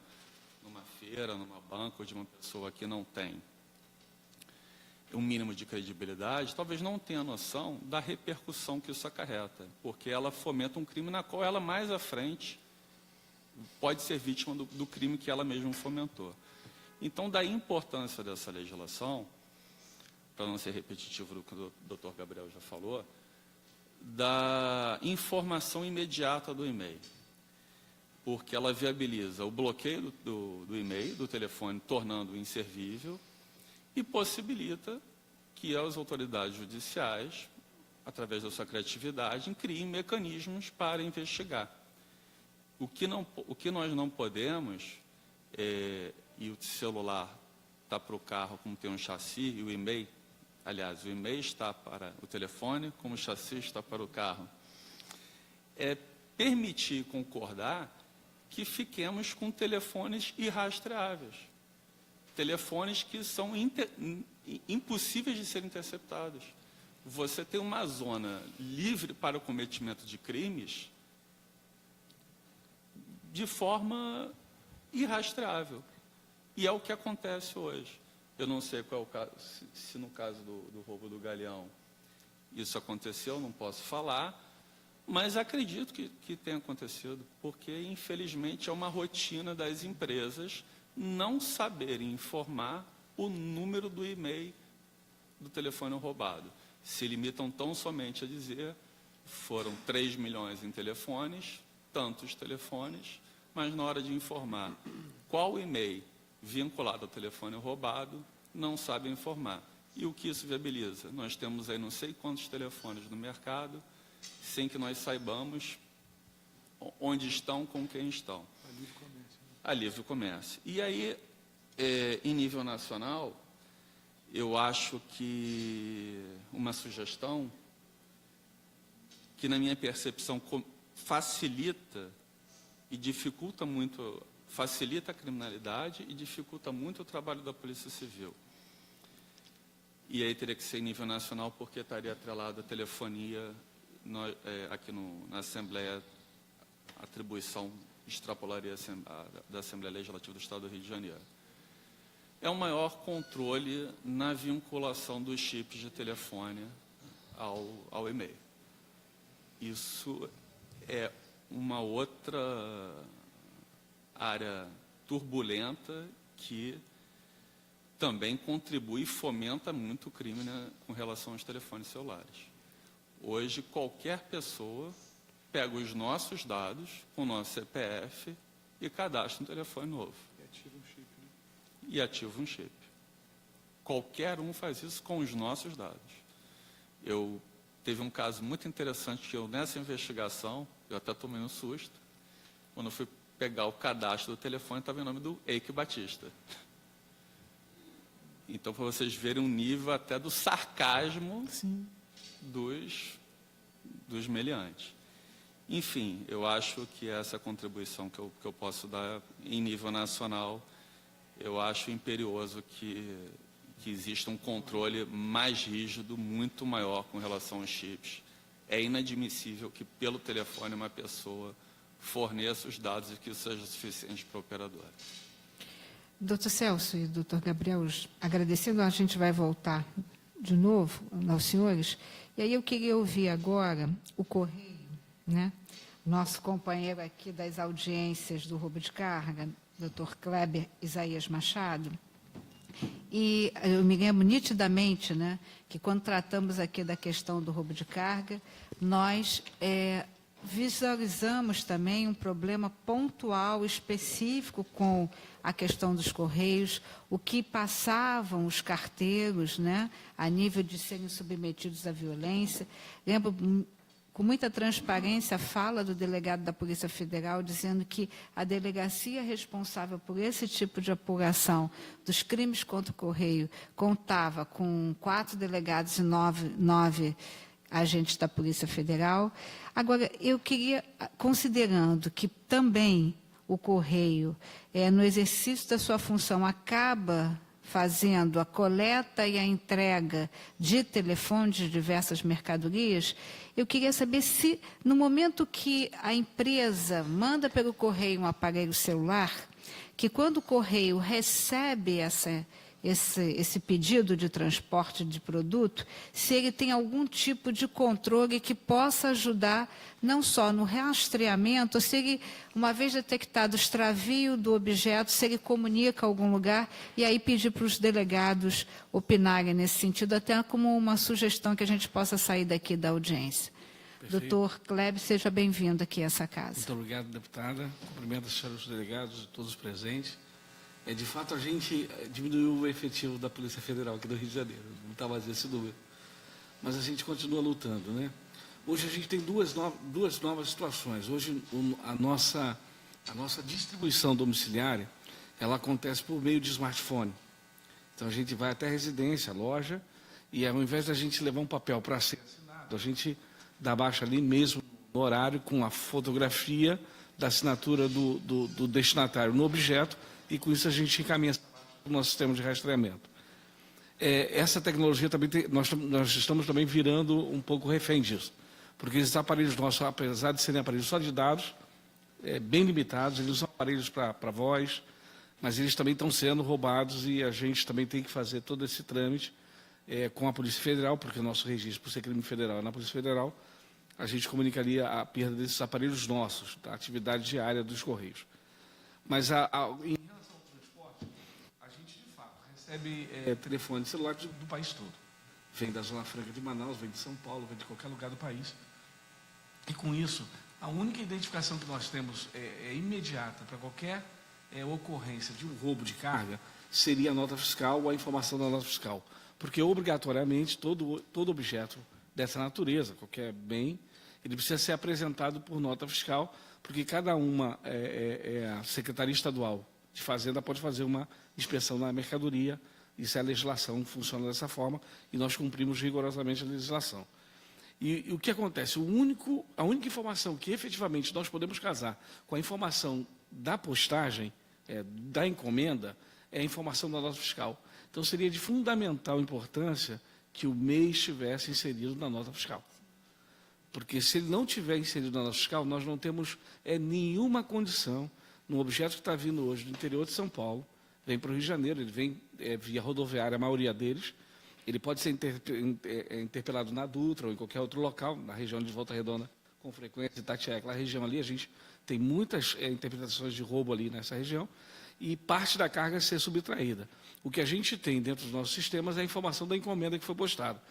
numa feira, numa banca, ou de uma pessoa que não tem um mínimo de credibilidade, talvez não tenha noção da repercussão que isso acarreta, porque ela fomenta um crime na qual ela mais à frente pode ser vítima do crime que ela mesma fomentou. Então, da importância dessa legislação, para não ser repetitivo do que o doutor Gabriel já falou, da informação imediata do e-mail, porque ela viabiliza o bloqueio do e-mail, do telefone, tornando-o inservível, e possibilita que as autoridades judiciais, através da sua criatividade, criem mecanismos para investigar. O que nós não podemos, e o celular está para o carro como tem um chassi, e o e-mail, aliás, o e-mail está para o telefone, como o chassi está para o carro, é permitir concordar que fiquemos com telefones irrastreáveis. telefones que são impossíveis de serem interceptados. Você tem uma zona livre para o cometimento de crimes de forma irrastreável. E é o que acontece hoje. Eu não sei qual é o caso, se no caso do roubo do Galeão isso aconteceu, não posso falar, mas acredito que tenha acontecido, porque, infelizmente, é uma rotina das empresas não saberem informar o número do e-mail do telefone roubado. Se limitam tão somente a dizer foram 3 milhões em telefones, tantos telefones, mas na hora de informar qual e-mail vinculado ao telefone roubado, não sabem informar. E o que isso viabiliza? Nós temos aí não sei quantos telefones no mercado, sem que nós saibamos onde estão, com quem estão. A livre comércio. E aí, em nível nacional, eu acho que uma sugestão que, na minha percepção, facilita e dificulta muito, facilita a criminalidade e dificulta muito o trabalho da Polícia Civil. E aí teria que ser em nível nacional, porque estaria atrelado à telefonia, aqui na Assembleia, a atribuição extrapolaria da Assembleia Legislativa do Estado do Rio de Janeiro. É um maior controle na vinculação dos chips de telefone ao e-mail. Isso é uma outra área turbulenta que também contribui e fomenta muito o crime, né, com relação aos telefones celulares. Hoje, qualquer pessoa pega os nossos dados com o nosso CPF e cadastra um telefone novo. E ativa um chip. Qualquer um faz isso com os nossos dados. Teve um caso muito interessante que nessa investigação, eu até tomei um susto, quando eu fui pegar o cadastro do telefone, estava em nome do Eike Batista. Então, para vocês verem um nível até do sarcasmo dos meliantes. Enfim, eu acho que essa contribuição que eu posso dar em nível nacional, eu acho imperioso que exista um controle mais rígido, muito maior com relação aos chips. É inadmissível que, pelo telefone, uma pessoa forneça os dados e que isso seja suficiente para o operador. Doutor Celso e doutor Gabriel, agradecendo, a gente vai voltar de novo aos senhores. E aí eu queria ouvir agora o Correio, né? Nosso companheiro aqui das audiências do roubo de carga, doutor Kleber Isaías Machado. E eu me lembro nitidamente, né, que quando tratamos aqui da questão do roubo de carga, nós visualizamos também um problema pontual, específico com a questão dos Correios, o que passavam os carteiros, né, a nível de serem submetidos à violência. Lembro com muita transparência a fala do delegado da Polícia Federal, dizendo que a delegacia responsável por esse tipo de apuração dos crimes contra o Correio contava com 4 delegados e 9 agentes da Polícia Federal. Agora, eu queria, considerando que também o Correio, no exercício da sua função, acaba fazendo a coleta e a entrega de telefones de diversas mercadorias, eu queria saber se, no momento que a empresa manda pelo Correio um aparelho celular, que quando o Correio recebe esse pedido de transporte de produto, se ele tem algum tipo de controle que possa ajudar não só no rastreamento, ou se ele, uma vez detectado o extravio do objeto, se ele comunica a algum lugar, e aí pedir para os delegados opinarem nesse sentido, até como uma sugestão que a gente possa sair daqui da audiência. Perfeito. Doutor Kleber, seja bem-vindo aqui a essa casa. Muito obrigado, deputada. Cumprimento os senhores delegados, todos presentes. De fato, a gente diminuiu o efetivo da Polícia Federal aqui do Rio de Janeiro, não está vazio esse número. Mas a gente continua lutando, né? Hoje a gente tem duas novas situações. Hoje a nossa distribuição domiciliária, ela acontece por meio de smartphone. Então a gente vai até a residência, a loja, e ao invés da gente levar um papel para ser assinado, a gente dá baixa ali mesmo no horário com a fotografia da assinatura do destinatário no objeto, e com isso a gente encaminha o nosso sistema de rastreamento. Essa tecnologia também nós estamos também virando um pouco refém disso, porque esses aparelhos nossos, apesar de serem aparelhos só de dados, bem limitados, eles são aparelhos para voz, mas eles também estão sendo roubados e a gente também tem que fazer todo esse trâmite com a Polícia Federal, porque o nosso registro, por ser crime federal, é na Polícia Federal, a gente comunicaria a perda desses aparelhos nossos, da atividade diária dos Correios. Mas em relação ao transporte, a gente, de fato, recebe telefone celular do país todo. Vem da Zona Franca de Manaus, vem de São Paulo, vem de qualquer lugar do país. E, com isso, a única identificação que nós temos imediata para qualquer ocorrência de um roubo de carga seria a nota fiscal ou a informação da nota fiscal. Porque, obrigatoriamente, todo objeto dessa natureza, qualquer bem, ele precisa ser apresentado por nota fiscal, porque cada uma, a Secretaria Estadual de Fazenda pode fazer uma inspeção na mercadoria, isso é a legislação, funciona dessa forma, e nós cumprimos rigorosamente a legislação. E o que acontece? A única informação que efetivamente nós podemos casar com a informação da postagem, da encomenda, é a informação da nota fiscal. Então, seria de fundamental importância que o MEI estivesse inserido na nota fiscal. Porque se ele não tiver inserido na nota fiscal, nós não temos nenhuma condição, num objeto que está vindo hoje do interior de São Paulo, vem para o Rio de Janeiro, ele vem via rodoviária, a maioria deles, ele pode ser interpelado na Dutra ou em qualquer outro local, na região de Volta Redonda, com frequência, Itatiaia, aquela região ali, a gente tem muitas interpretações de roubo ali nessa região, e parte da carga ser subtraída. O que a gente tem dentro dos nossos sistemas é a informação da encomenda que foi postada,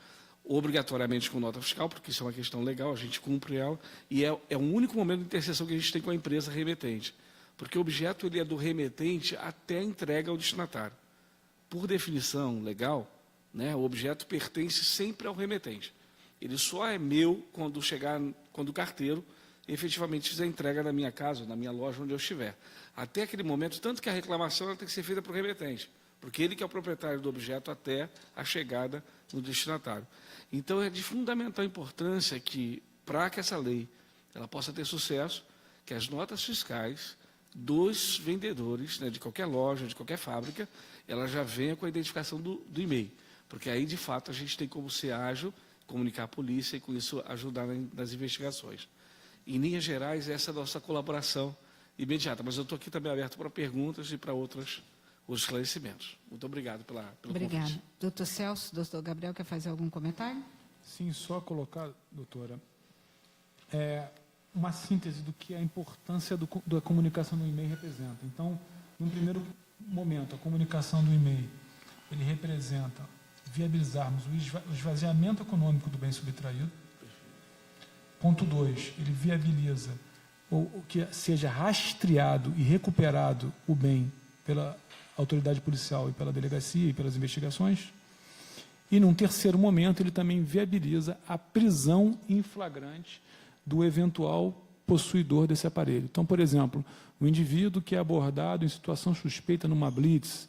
obrigatoriamente com nota fiscal, porque isso é uma questão legal, a gente cumpre ela, e é o único momento de interseção que a gente tem com a empresa remetente, porque o objeto ele é do remetente até a entrega ao destinatário. Por definição legal, né, o objeto pertence sempre ao remetente. Ele só é meu quando o carteiro efetivamente fizer a entrega na minha casa, na minha loja, onde eu estiver. Até aquele momento, tanto que a reclamação ela tem que ser feita para o remetente, porque ele que é o proprietário do objeto até a chegada no destinatário. Então, é de fundamental importância que, para que essa lei ela possa ter sucesso, que as notas fiscais dos vendedores, né, de qualquer loja, de qualquer fábrica, ela já venha com a identificação do e-mail. Porque aí, de fato, a gente tem como ser ágil, comunicar à polícia e, com isso, ajudar nas investigações. Em linhas gerais, essa é a nossa colaboração imediata. Mas eu estou aqui também aberto para perguntas e para outros esclarecimentos. Muito obrigado pelo Obrigada. convite. Doutor Celso, doutor Gabriel, quer fazer algum comentário? Sim, só colocar, doutora, uma síntese do que a importância da comunicação do e-mail representa. Então, no primeiro momento, a comunicação do e-mail, ele representa viabilizarmos o esvaziamento econômico do bem subtraído. Ponto 2, ele viabiliza o que seja rastreado e recuperado o bem pela autoridade policial e pela delegacia e pelas investigações. E, num terceiro momento, ele também viabiliza a prisão em flagrante do eventual possuidor desse aparelho. Então, por exemplo, o indivíduo que é abordado em situação suspeita numa blitz,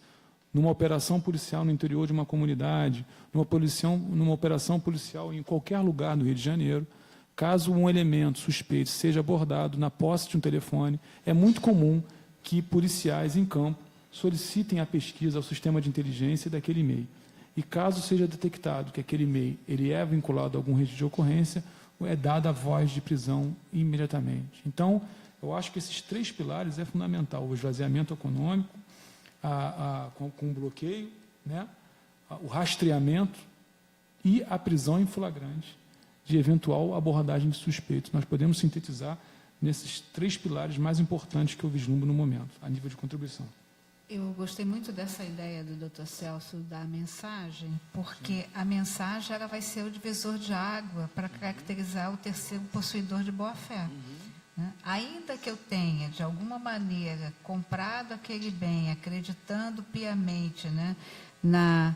numa operação policial no interior de uma comunidade, numa operação policial em qualquer lugar do Rio de Janeiro, caso um elemento suspeito seja abordado na posse de um telefone, é muito comum que policiais em campo solicitem a pesquisa ao sistema de inteligência daquele e-mail. E caso seja detectado que aquele e-mail ele é vinculado a algum registro de ocorrência, é dada a voz de prisão imediatamente. Então, eu acho que esses 3 pilares é fundamental: o esvaziamento econômico, com o bloqueio, né, o rastreamento e a prisão em flagrante de eventual abordagem de suspeitos. Nós podemos sintetizar nesses 3 pilares mais importantes que eu vislumbro no momento, a nível de contribuição. Eu gostei muito dessa ideia do Dr. Celso da mensagem, porque a mensagem ela vai ser o divisor de água para caracterizar o terceiro possuidor de boa-fé. Né? Ainda que eu tenha, de alguma maneira, comprado aquele bem, acreditando piamente, né,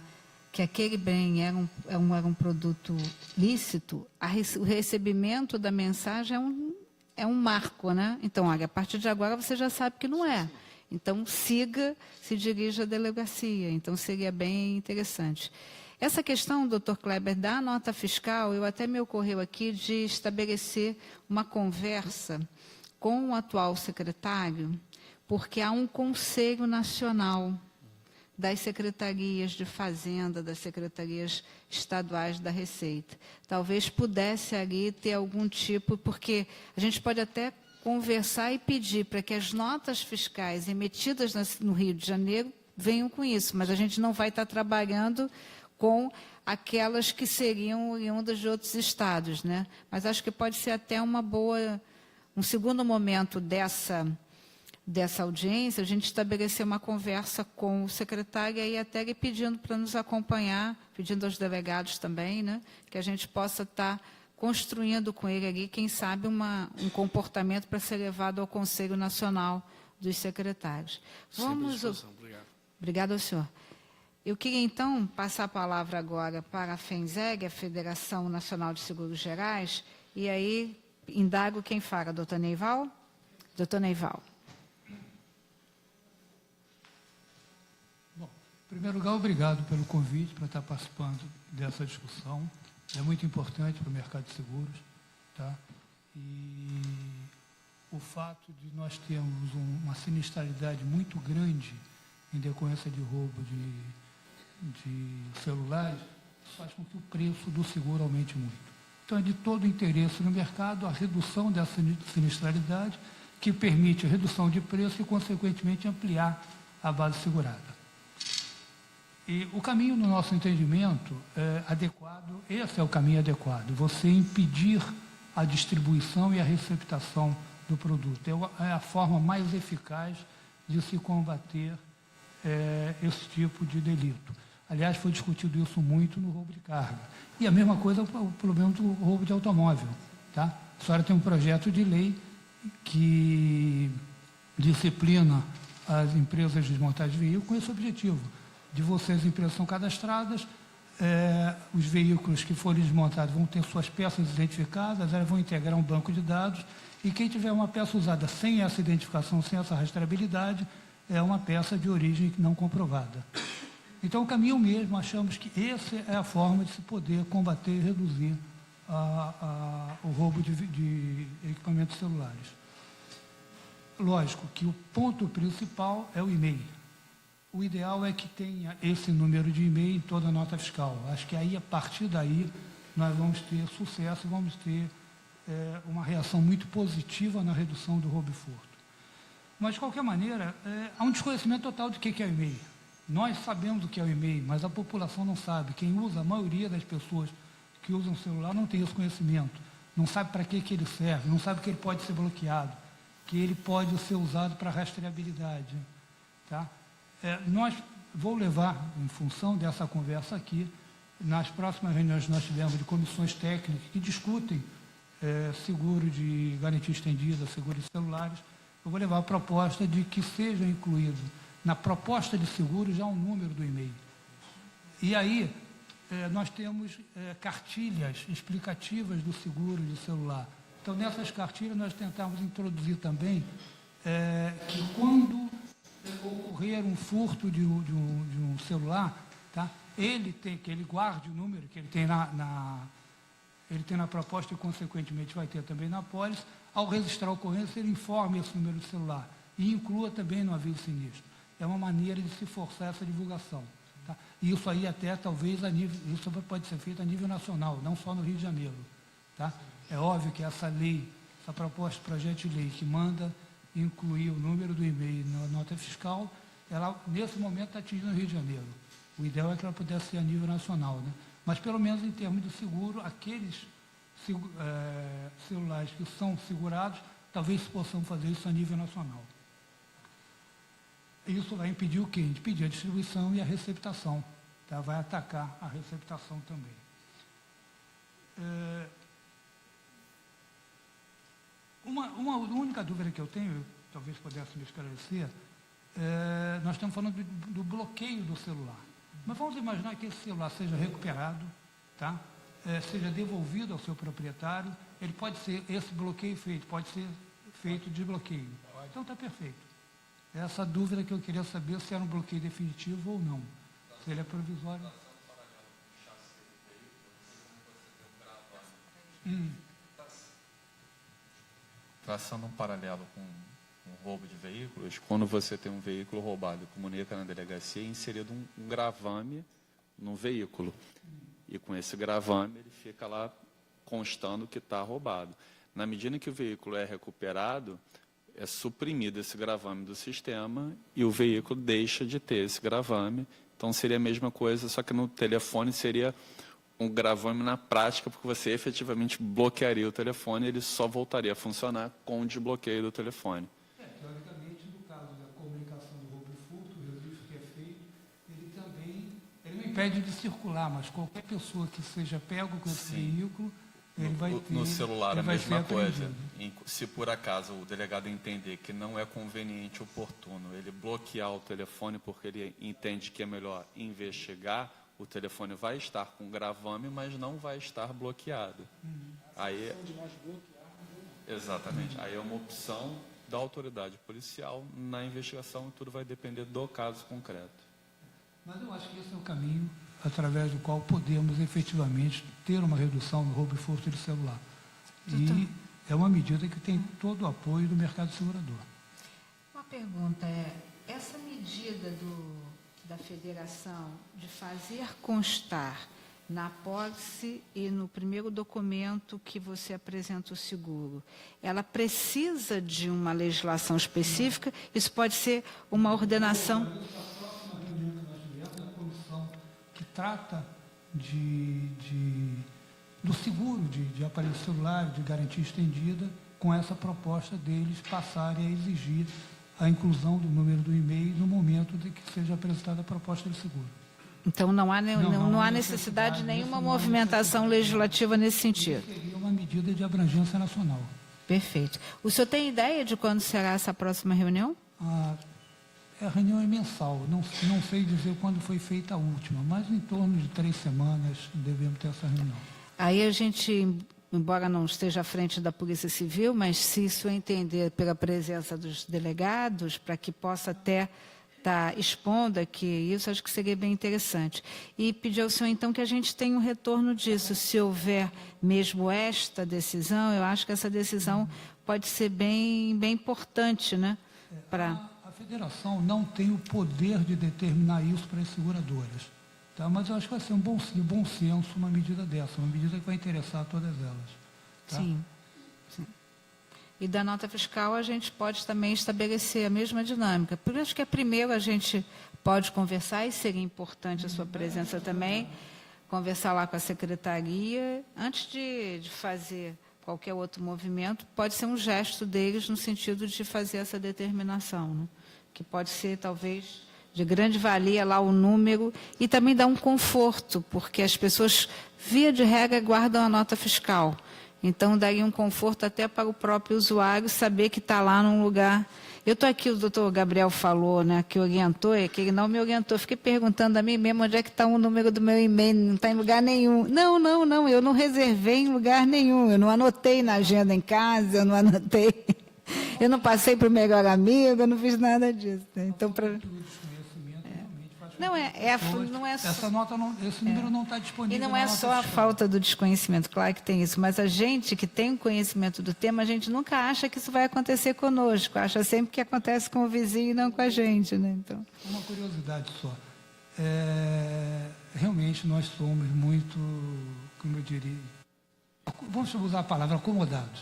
que aquele bem era um produto lícito, o recebimento da mensagem é um marco. Né? Então, olha, a partir de agora você já sabe que não é. Então, se dirija à delegacia. Então, seria bem interessante. Essa questão, doutor Kleber, da nota fiscal, eu até me ocorreu aqui de estabelecer uma conversa com o atual secretário, porque há um Conselho Nacional das secretarias de Fazenda, das secretarias estaduais da Receita. Talvez pudesse ali ter algum tipo, porque a gente pode até conversar e pedir para que as notas fiscais emitidas no Rio de Janeiro venham com isso, mas a gente não vai estar trabalhando com aquelas que seriam oriundas de outros estados, né? Mas acho que pode ser até um segundo momento dessa audiência, a gente estabelecer uma conversa com o secretário e até ele pedindo para nos acompanhar, pedindo aos delegados também, né, que a gente possa estar construindo com ele ali, quem sabe, um comportamento para ser levado ao Conselho Nacional dos Secretários. Obrigado. Obrigado ao senhor. Eu queria, então, passar a palavra agora para a FENSEG, a Federação Nacional de Seguros Gerais, e aí indago quem fala, doutor Neival? Doutor Neival. Em primeiro lugar, obrigado pelo convite para estar participando dessa discussão. É muito importante para o mercado de seguros. Tá? E o fato de nós termos uma sinistralidade muito grande em decorrência de roubo de celulares, faz com que o preço do seguro aumente muito. Então, é de todo interesse no mercado a redução dessa sinistralidade, que permite a redução de preço e, consequentemente, ampliar a base segurada. E o caminho, no nosso entendimento, é adequado, esse é o caminho adequado, você impedir a distribuição e a receptação do produto. É a forma mais eficaz de se combater esse tipo de delito. Aliás, foi discutido isso muito no roubo de carga. E a mesma coisa o problema do roubo de automóvel. Tá? A senhora tem um projeto de lei que disciplina as empresas de desmontagem de veículos com esse objetivo, de vocês, as empresas são cadastradas, os veículos que forem desmontados vão ter suas peças identificadas, elas vão integrar um banco de dados, e quem tiver uma peça usada sem essa identificação, sem essa rastreabilidade, é uma peça de origem não comprovada. Então, o caminho mesmo, achamos que essa é a forma de se poder combater e reduzir o roubo de equipamentos celulares. Lógico que o ponto principal é o e-mail. O ideal é que tenha esse número de e-mail em toda a nota fiscal. Acho que aí, a partir daí, nós vamos ter sucesso, vamos ter uma reação muito positiva na redução do roubo e furto. Mas, de qualquer maneira, há um desconhecimento total do que é o e-mail. Nós sabemos o que é o e-mail, mas a população não sabe. Quem usa, a maioria das pessoas que usam o celular não tem esse conhecimento. Não sabe para que ele serve, não sabe que ele pode ser bloqueado, que ele pode ser usado para rastreabilidade. Tá? Vou levar, em função dessa conversa aqui, nas próximas reuniões que nós tivemos de comissões técnicas que discutem seguro de garantia estendida, seguro de celulares, eu vou levar a proposta de que seja incluído na proposta de seguro já um número do e-mail. E aí, nós temos cartilhas explicativas do seguro de celular. Então, nessas cartilhas, nós tentamos introduzir também que quando ocorrer um furto de um celular, tá? Que ele guarde o número que ele tem na proposta e, consequentemente, vai ter também na apólice. Ao registrar a ocorrência, ele informe esse número de celular e inclua também no aviso sinistro. É uma maneira de se forçar essa divulgação. Tá? E isso aí até, talvez, isso pode ser feito a nível nacional, não só no Rio de Janeiro. Tá? É óbvio que essa lei, essa proposta de projeto de lei que manda incluir o número do e-mail na nota fiscal, ela, nesse momento, está atingindo o Rio de Janeiro. O ideal é que ela pudesse ser a nível nacional, né? Mas, pelo menos, em termos de seguro, aqueles celulares que são segurados, talvez possam fazer isso a nível nacional. Isso vai impedir o quê? Impedir a distribuição e a receptação. Tá? Vai atacar a receptação também. Uma única dúvida que eu tenho, talvez pudesse me esclarecer, nós estamos falando do bloqueio do celular. Mas vamos imaginar que esse celular seja recuperado, tá? Seja devolvido ao seu proprietário, ele pode ser, esse bloqueio feito, pode ser feito de desbloqueio. Então está perfeito. Essa dúvida que eu queria saber se era um bloqueio definitivo ou não. Se ele é provisório. Traçando um paralelo com um roubo de veículos, quando você tem um veículo roubado e comunica na delegacia, é inserido um gravame no veículo. E com esse gravame, ele fica lá constando que está roubado. Na medida em que o veículo é recuperado, é suprimido esse gravame do sistema e o veículo deixa de ter esse gravame. Então, seria a mesma coisa, só que no telefone seria um gravame na prática, porque você efetivamente bloquearia o telefone e ele só voltaria a funcionar com o desbloqueio do telefone. Teoricamente, no caso da comunicação do roubo e furto, o registro que é feito, ele não impede de circular, mas qualquer pessoa que seja pego com esse veículo, ele vai ter... No celular, ele a vai mesma ser coisa. apreendido. Se por acaso o delegado entender que não é conveniente, oportuno, ele bloquear o telefone porque ele entende que é melhor investigar, o telefone vai estar com gravame, mas não vai estar bloqueado. Aí, exatamente. Aí é uma opção da autoridade policial na investigação e tudo vai depender do caso concreto. Mas eu acho que esse é o caminho através do qual podemos efetivamente ter uma redução no roubo e furto de celular. E é uma medida que tem todo o apoio do mercado segurador. Uma pergunta essa medida da federação de fazer constar na posse e no primeiro documento que você apresenta o seguro, ela precisa de uma legislação específica? Isso pode ser uma ordenação? A reunião que nós tivemos da comissão que trata do seguro de aparelho celular, de garantia estendida, com essa proposta deles passarem a exigir a inclusão do número do e-mail no momento de que seja apresentada a proposta de seguro. Então, não há necessidade necessidade de nenhuma disso, não há movimentação legislativa nesse sentido. Seria uma medida de abrangência nacional. Perfeito. O senhor tem ideia de quando será essa próxima reunião? A reunião é mensal, não sei dizer quando foi feita a última, mas em torno de 3 semanas devemos ter essa reunião. Aí a gente, embora não esteja à frente da Polícia Civil, mas se isso entender pela presença dos delegados, para que possa até estar expondo aqui isso, acho que seria bem interessante. E pedir ao senhor, então, que a gente tenha um retorno disso. Se houver mesmo esta decisão, eu acho que essa decisão pode ser bem importante, né? A federação não tem o poder de determinar isso para as seguradoras. Tá? Mas eu acho que vai ser um bom senso uma medida dessa, uma medida que vai interessar todas elas. Tá? Sim. E da nota fiscal a gente pode também estabelecer a mesma dinâmica. Por isso que primeiro a gente pode conversar, e seria importante a sua presença também, conversar lá com a secretaria, antes de fazer qualquer outro movimento, pode ser um gesto deles no sentido de fazer essa determinação, né? Que pode ser, talvez, de grande valia lá o número, e também dá um conforto, porque as pessoas, via de regra, guardam a nota fiscal. Então, daria um conforto até para o próprio usuário saber que está lá num lugar. Eu estou aqui, o doutor Gabriel falou, né, que orientou, é que ele não me orientou. Fiquei perguntando a mim mesmo onde é que está o número do meu e-mail, não está em lugar nenhum. Não, eu não reservei em lugar nenhum, eu não anotei na agenda em casa, eu não anotei, eu não passei para o melhor amigo, eu não fiz nada disso. Né? Então, não é só... Esse número não está disponível. E não é só a falta do desconhecimento, claro que tem isso, mas a gente que tem o conhecimento do tema, a gente nunca acha que isso vai acontecer conosco, acha sempre que acontece com o vizinho e não com a gente. Né? Então... Uma curiosidade só. Realmente nós somos muito, como eu diria, vamos usar a palavra acomodados.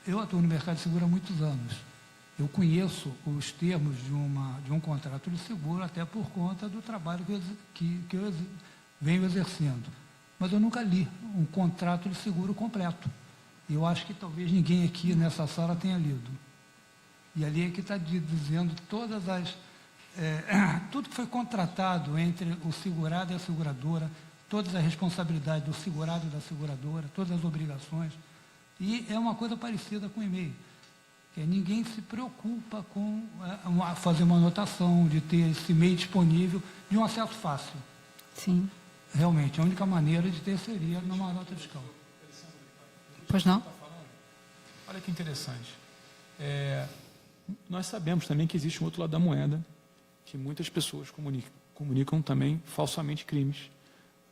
Eu atuo no mercado de seguro há muitos anos. Eu conheço os termos de um contrato de seguro até por conta do trabalho que eu venho exercendo. Mas eu nunca li um contrato de seguro completo. Eu acho que talvez ninguém aqui nessa sala tenha lido. E ali é que está dizendo tudo que foi contratado entre o segurado e a seguradora, todas as responsabilidades do segurado e da seguradora, todas as obrigações. E é uma coisa parecida com o e-mail. Ninguém se preocupa com fazer uma anotação, de ter esse e-mail disponível de um acesso fácil. Sim. Realmente, a única maneira de ter seria numa nota fiscal. Pois não? Olha que interessante. Nós sabemos também que existe um outro lado da moeda, que muitas pessoas comunicam também falsamente crimes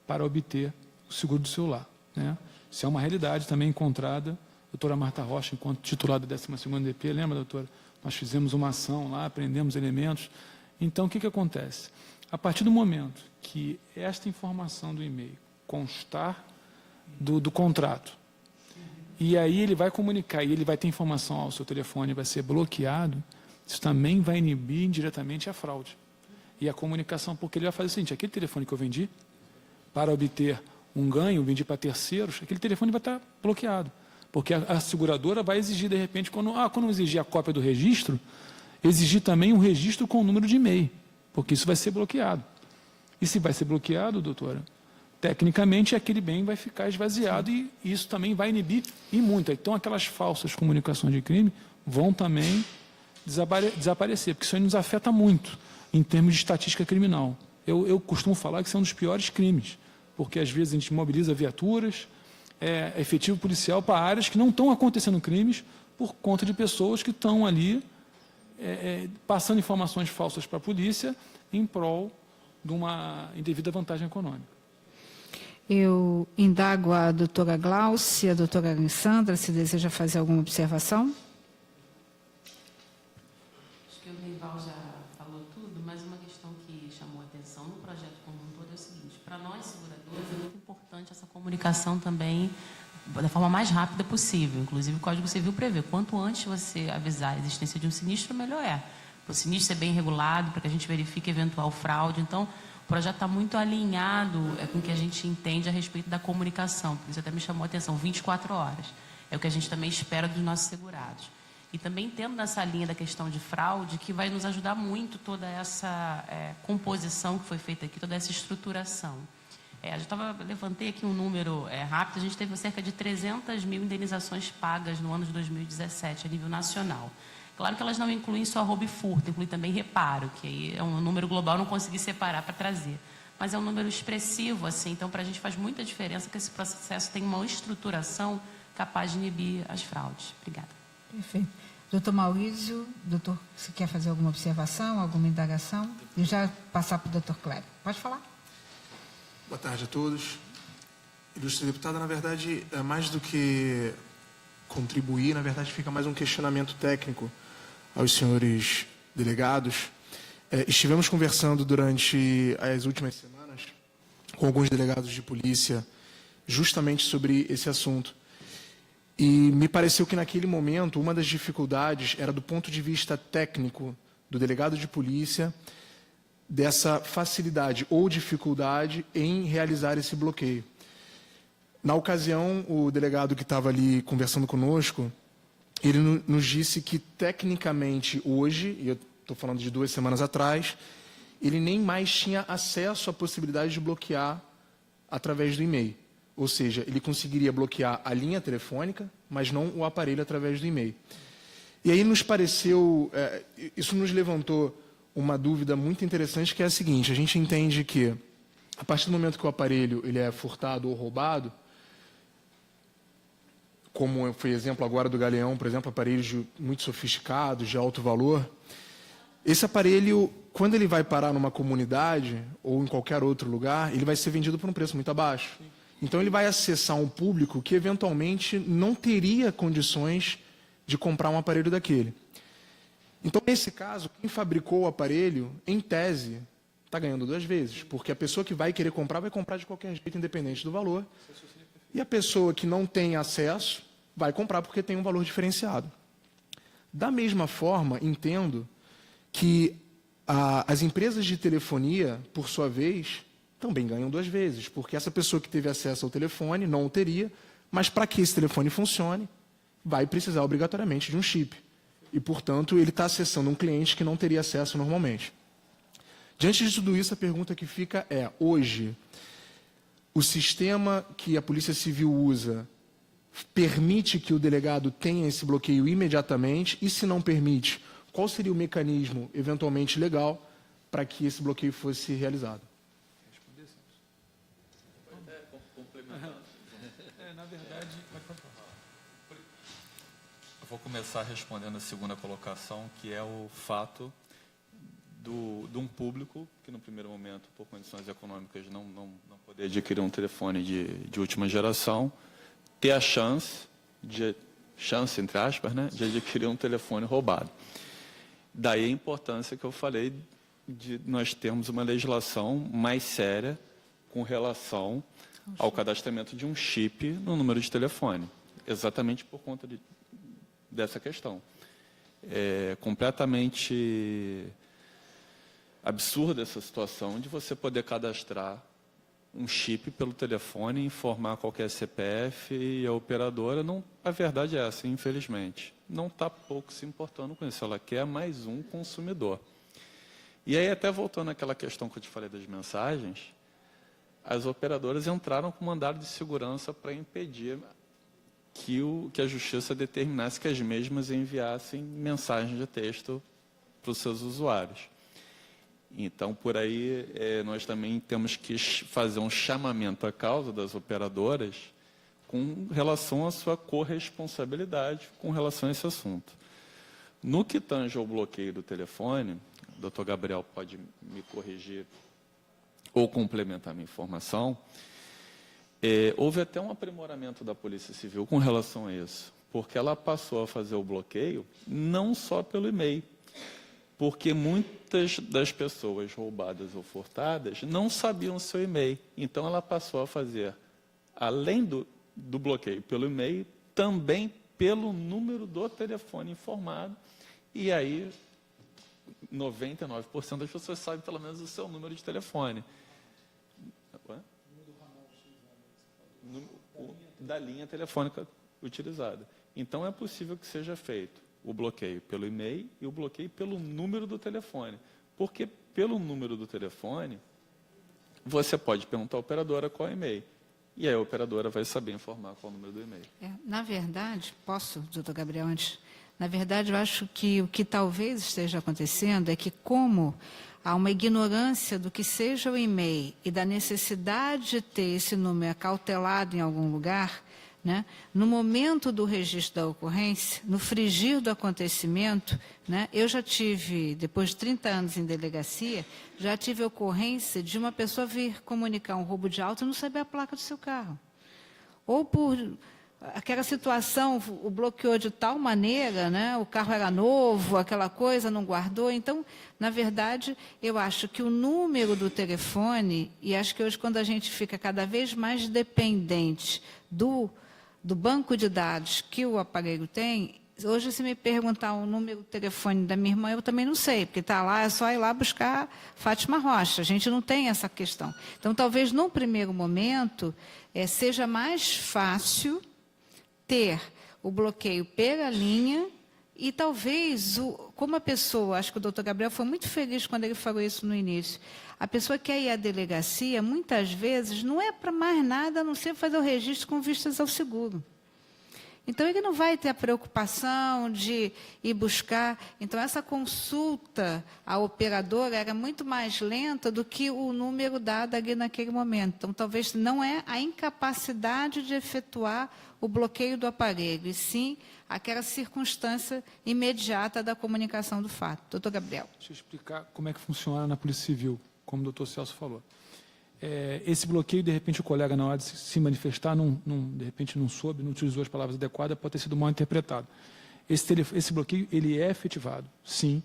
para obter o seguro do celular. Né? Isso é uma realidade também encontrada doutora Marta Rocha, enquanto titular da 12ª DP, lembra, doutora? Nós fizemos uma ação lá, aprendemos elementos. Então, o que acontece? A partir do momento que esta informação do e-mail constar do contrato, e aí ele vai comunicar, e ele vai ter informação ao seu telefone, vai ser bloqueado, isso também vai inibir indiretamente a fraude. E a comunicação, porque ele vai fazer o seguinte, aquele telefone que eu vendi, para obter um ganho, vendi para terceiros, aquele telefone vai estar bloqueado. Porque a seguradora vai exigir, de repente, quando exigir a cópia do registro, exigir também um registro com o número de e-mail, porque isso vai ser bloqueado. E se vai ser bloqueado, doutora, tecnicamente aquele bem vai ficar esvaziado. Sim. E isso também vai inibir e muito. Então aquelas falsas comunicações de crime vão também desaparecer, porque isso aí nos afeta muito em termos de estatística criminal. Eu costumo falar que isso é um dos piores crimes, porque às vezes a gente mobiliza viaturas, efetivo policial para áreas que não estão acontecendo crimes por conta de pessoas que estão ali passando informações falsas para a polícia em prol de uma indevida vantagem econômica. Eu indago a doutora Glaucia e a doutora Alessandra se deseja fazer alguma observação. Acho que o Neival já falou tudo, mas uma questão que chamou a atenção no projeto como um todo é o seguinte: para nós, seguradores, é muito importante essa comunicação também da forma mais rápida possível. Inclusive, o Código Civil prevê, quanto antes você avisar a existência de um sinistro, melhor é. Para o sinistro ser bem regulado, para que a gente verifique eventual fraude. Então, o projeto está muito alinhado com o que a gente entende a respeito da comunicação. Por isso até me chamou a atenção, 24 horas. É o que a gente também espera dos nossos segurados. E também tendo nessa linha da questão de fraude, que vai nos ajudar muito toda essa composição que foi feita aqui, toda essa estruturação. Levantei aqui um número rápido, a gente teve cerca de 300 mil indenizações pagas no ano de 2017, a nível nacional. Claro que elas não incluem só roubo e furto, inclui também reparo, que aí é um número global, não consegui separar para trazer. Mas é um número expressivo, assim, então para a gente faz muita diferença que esse processo tem uma estruturação capaz de inibir as fraudes. Obrigada. Perfeito. Doutor Maurício, doutor, você quer fazer alguma observação, alguma indagação? E já passar para o doutor Cléber. Pode falar. Boa tarde a todos. Ilustre deputada, na verdade, mais do que contribuir, na verdade, fica mais um questionamento técnico aos senhores delegados. Estivemos conversando durante as últimas semanas com alguns delegados de polícia justamente sobre esse assunto. E me pareceu que, naquele momento, uma das dificuldades era do ponto de vista técnico do delegado de polícia, dessa facilidade ou dificuldade em realizar esse bloqueio. Na ocasião, o delegado que estava ali conversando conosco, ele nos disse que, tecnicamente, hoje, e eu estou falando de 2 semanas atrás, ele nem mais tinha acesso à possibilidade de bloquear através do e-mail. Ou seja, ele conseguiria bloquear a linha telefônica, mas não o aparelho através do e-mail. E aí nos pareceu, isso nos levantou uma dúvida muito interessante, que é a seguinte: a gente entende que, a partir do momento que o aparelho ele é furtado ou roubado, como foi exemplo agora do Galeão, por exemplo, aparelhos muito sofisticados, de alto valor, esse aparelho, quando ele vai parar numa comunidade ou em qualquer outro lugar, ele vai ser vendido por um preço muito abaixo. Então ele vai acessar um público que eventualmente não teria condições de comprar um aparelho daquele. Então, nesse caso, quem fabricou o aparelho, em tese, está ganhando 2 vezes, porque a pessoa que vai querer comprar, vai comprar de qualquer jeito, independente do valor, e a pessoa que não tem acesso, vai comprar porque tem um valor diferenciado. Da mesma forma, entendo que as empresas de telefonia, por sua vez, também ganham 2 vezes, porque essa pessoa que teve acesso ao telefone não o teria, mas para que esse telefone funcione, vai precisar obrigatoriamente de um chip. E, portanto, ele está acessando um cliente que não teria acesso normalmente. Diante de tudo isso, a pergunta que fica é: hoje, o sistema que a Polícia Civil usa permite que o delegado tenha esse bloqueio imediatamente? E, se não permite, qual seria o mecanismo, eventualmente legal, para que esse bloqueio fosse realizado? Na verdade, eu vou começar respondendo a segunda colocação, que é o fato de um público que, no primeiro momento, por condições econômicas, não poder adquirir um telefone de última geração, ter a chance de chance, entre aspas, né, de adquirir um telefone roubado. Daí a importância que eu falei de nós termos uma legislação mais séria com relação ao cadastramento de um chip no número de telefone, exatamente por conta dessa questão. É completamente absurda essa situação de você poder cadastrar um chip pelo telefone, informar qualquer CPF e a operadora, não, a verdade é essa, infelizmente, não está pouco se importando com isso, ela quer mais um consumidor. E aí, até voltando àquela questão que eu te falei das mensagens, as operadoras entraram com mandado de segurança para impedir que a Justiça determinasse que as mesmas enviassem mensagens de texto para os seus usuários. Então, por aí, nós também temos que fazer um chamamento à causa das operadoras com relação à sua corresponsabilidade com relação a esse assunto. No que tange ao bloqueio do telefone, o doutor Gabriel pode me corrigir ou complementar a minha informação, houve até um aprimoramento da Polícia Civil com relação a isso, porque ela passou a fazer o bloqueio não só pelo e-mail, porque muitas das pessoas roubadas ou furtadas não sabiam o seu e-mail. Então, ela passou a fazer, além do bloqueio pelo e-mail, também pelo número do telefone informado. E aí, 99% das pessoas sabem pelo menos o seu número de telefone. Da linha telefônica utilizada. Então, é possível que seja feito o bloqueio pelo e-mail e o bloqueio pelo número do telefone. Porque pelo número do telefone, você pode perguntar à operadora qual é o e-mail. E aí a operadora vai saber informar qual é o número do e-mail. Na verdade, posso, doutor Gabriel, antes? Na verdade, eu acho que o que talvez esteja acontecendo é que, como há uma ignorância do que seja o e-mail e da necessidade de ter esse número acautelado em algum lugar, né, no momento do registro da ocorrência, no frigir do acontecimento, né, eu já tive, depois de 30 anos em delegacia, já tive ocorrência de uma pessoa vir comunicar um roubo de auto e não saber a placa do seu carro. Ou por aquela situação, o bloqueou de tal maneira, né, o carro era novo, aquela coisa, não guardou. Então, na verdade, eu acho que o número do telefone, e acho que hoje, quando a gente fica cada vez mais dependente do banco de dados que o aparelho tem, hoje, se me perguntar o número do telefone da minha irmã, eu também não sei, porque está lá, é só ir lá buscar Fátima Rocha. A gente não tem essa questão. Então, talvez, num primeiro momento, seja mais fácil ter o bloqueio pela linha e talvez, como a pessoa, acho que o doutor Gabriel foi muito feliz quando ele falou isso no início, a pessoa que quer ir à delegacia, muitas vezes, não é para mais nada a não ser fazer o registro com vistas ao seguro. Então, ele não vai ter a preocupação de ir buscar. Então, essa consulta à operadora era muito mais lenta do que o número dado ali naquele momento. Então, talvez não é a incapacidade de efetuar o bloqueio do aparelho, e sim aquela circunstância imediata da comunicação do fato. Doutor Gabriel. Deixa eu explicar como é que funciona na Polícia Civil, como o doutor Celso falou. Esse bloqueio, de repente, o colega, na hora de se manifestar, de repente não soube, não utilizou as palavras adequadas, pode ter sido mal interpretado. Esse bloqueio, ele é efetivado, sim,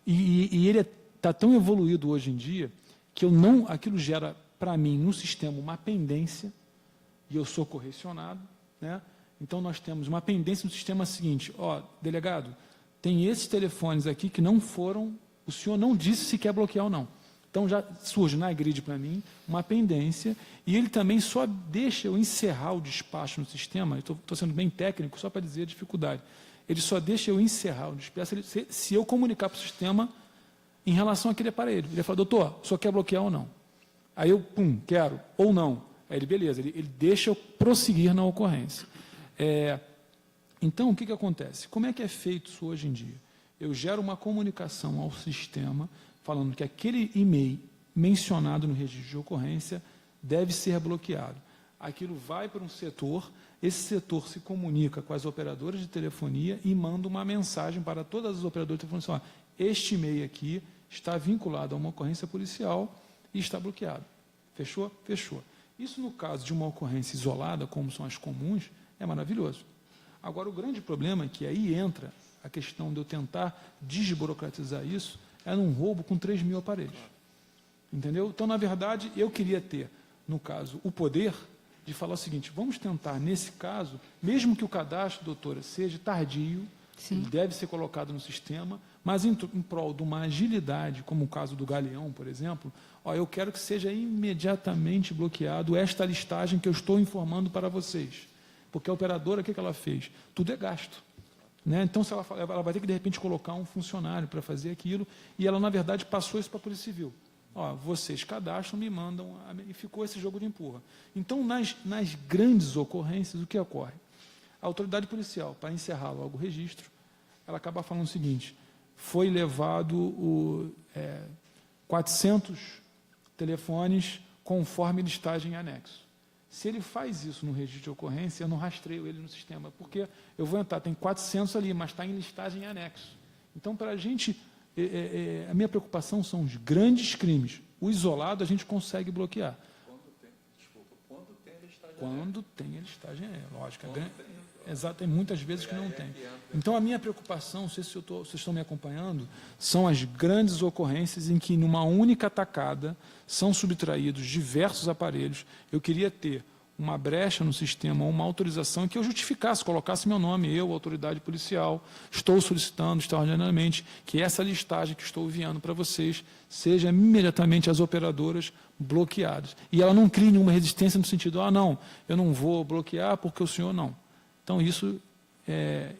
e ele está tão evoluído hoje em dia que aquilo gera, para mim, no sistema, uma pendência, e eu sou correcionado, né? Então, nós temos uma pendência no sistema seguinte: delegado, tem esses telefones aqui que não foram, o senhor não disse se quer bloquear ou não. Então, já surge na grid para mim uma pendência, e ele também só deixa eu encerrar o despacho no sistema. Estou sendo bem técnico, só para dizer a dificuldade. Ele só deixa eu encerrar o despacho se eu comunicar para o sistema em relação àquele aparelho. Ele fala: doutor, o senhor quer bloquear ou não? Aí eu, quero, ou não. Aí ele, beleza, ele deixa eu prosseguir na ocorrência. Então, o que acontece? Como é que é feito isso hoje em dia? Eu gero uma comunicação ao sistema falando que aquele e-mail mencionado no registro de ocorrência deve ser bloqueado. Aquilo vai para um setor, esse setor se comunica com as operadoras de telefonia e manda uma mensagem para todas as operadoras de telefonia: este e-mail aqui está vinculado a uma ocorrência policial e está bloqueado. Fechou? Fechou. Isso, no caso de uma ocorrência isolada, como são as comuns, é maravilhoso. Agora, o grande problema é que aí entra a questão de eu tentar desburocratizar isso, é num roubo com 3 mil aparelhos. Entendeu? Então, na verdade, eu queria ter, no caso, o poder de falar o seguinte, vamos tentar, nesse caso, mesmo que o cadastro, doutora, seja tardio, Sim. ele deve ser colocado no sistema, mas em prol de uma agilidade, como o caso do Galeão, por exemplo, eu quero que seja imediatamente bloqueado esta listagem que eu estou informando para vocês. Porque a operadora, o que ela fez? Tudo é gasto. Né? Então, se ela vai ter que, de repente, colocar um funcionário para fazer aquilo, e ela, na verdade, passou isso para a Polícia Civil. Vocês cadastram, me mandam, e ficou esse jogo de empurra. Então, nas grandes ocorrências, o que ocorre? A autoridade policial, para encerrar logo o registro, ela acaba falando o seguinte, foi levado 400 telefones conforme listagem em anexo. Se ele faz isso no registro de ocorrência, eu não rastreio ele no sistema, porque eu vou entrar, tem 400 ali, mas está em listagem em anexo. Então, para a gente, a minha preocupação são os grandes crimes. O isolado a gente consegue bloquear. Quando tem a listagem, lógico. Exato, tem muitas vezes que não tem. Então, a minha preocupação, não sei se vocês estão me acompanhando, são as grandes ocorrências em que, numa única tacada, são subtraídos diversos aparelhos. Eu queria ter uma brecha no sistema, uma autorização que eu justificasse, colocasse meu nome, eu, autoridade policial, estou solicitando extraordinariamente que essa listagem que estou enviando para vocês seja imediatamente as operadoras bloqueadas. E ela não crie nenhuma resistência no sentido, não, eu não vou bloquear porque o senhor não. Então, isso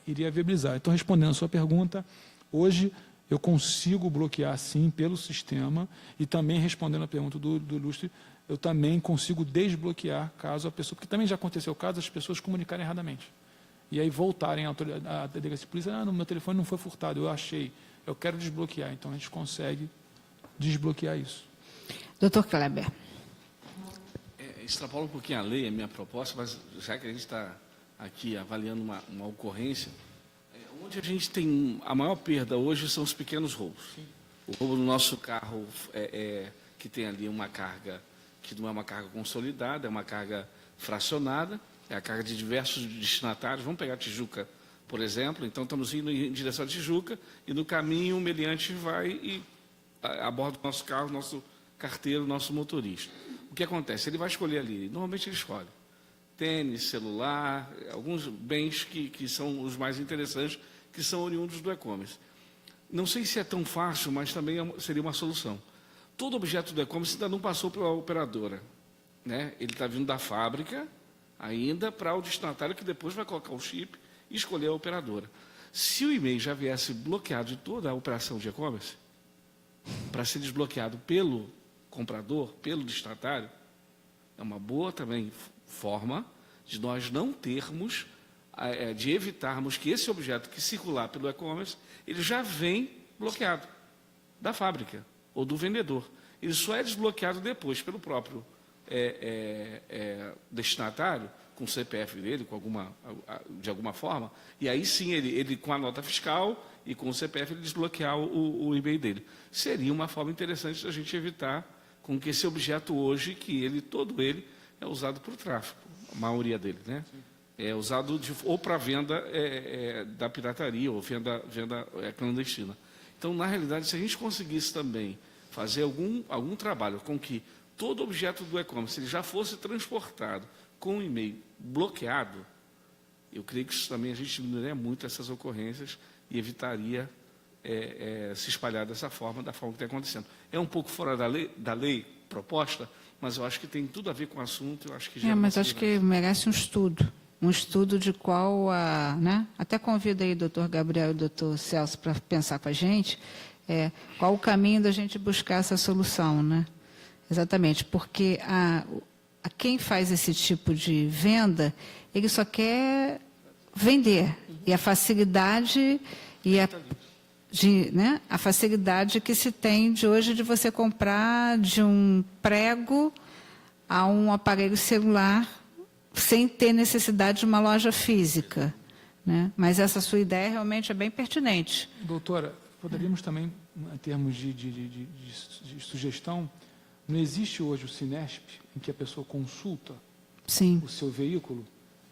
iria viabilizar. Então, respondendo a sua pergunta, hoje eu consigo bloquear, sim, pelo sistema, e também respondendo a pergunta do Ilustre, eu também consigo desbloquear caso a pessoa, porque também já aconteceu o caso das pessoas comunicarem erradamente. E aí voltarem à delegacia de polícia, no meu telefone não foi furtado, eu achei, eu quero desbloquear. Então, a gente consegue desbloquear isso. Doutor Kleber. Extrapola um pouquinho a lei, a minha proposta, mas já que a gente está aqui avaliando uma ocorrência, onde a gente tem a maior perda hoje são os pequenos roubos. Sim. O roubo do nosso carro, que tem ali uma carga que não é uma carga consolidada, é uma carga fracionada, é a carga de diversos destinatários. Vamos pegar a Tijuca, por exemplo. Então, estamos indo em direção à Tijuca e, no caminho, o meliante vai e aborda o nosso carro, nosso carteiro, nosso motorista. O que acontece? Ele vai escolher ali, normalmente ele escolhe tênis, celular, alguns bens que são os mais interessantes, que são oriundos do e-commerce. Não sei se é tão fácil, mas também seria uma solução. Todo objeto do e-commerce ainda não passou pela operadora. Né? Ele está vindo da fábrica ainda para o destinatário, que depois vai colocar o chip e escolher a operadora. Se o e-mail já viesse bloqueado de toda a operação de e-commerce, para ser desbloqueado pelo comprador, pelo destinatário, é uma boa também forma de nós não termos, de evitarmos que esse objeto que circular pelo e-commerce, ele já vem bloqueado da fábrica ou do vendedor. Ele só é desbloqueado depois pelo próprio destinatário, com o CPF dele, de alguma forma, e aí sim ele com a nota fiscal e com o CPF ele desbloquear o e-mail dele. Seria uma forma interessante de a gente evitar com que esse objeto hoje, todo ele é usado para o tráfico, a maioria dele, né? É usado ou para venda da pirataria ou venda clandestina. Então, na realidade, se a gente conseguisse também fazer algum trabalho com que todo objeto do e-commerce ele já fosse transportado com o e-mail bloqueado, eu creio que isso também a gente diminuiria muito essas ocorrências e evitaria se espalhar dessa forma, da forma que está acontecendo. É um pouco fora da lei proposta, mas eu acho que tem tudo a ver com o assunto. Eu acho que mas acho que merece um estudo de qual né? Até convido aí o doutor Gabriel e o doutor Celso para pensar com a gente, qual o caminho da gente buscar essa solução, né? Exatamente, porque a quem faz esse tipo de venda, ele só quer vender, e a facilidade né, a facilidade que se tem de hoje de você comprar de um prego a um aparelho celular sem ter necessidade de uma loja física. Né? Mas essa sua ideia realmente é bem pertinente. Doutora, poderíamos também, em termos de sugestão, não existe hoje o Cinesp, em que a pessoa consulta Sim. o seu veículo?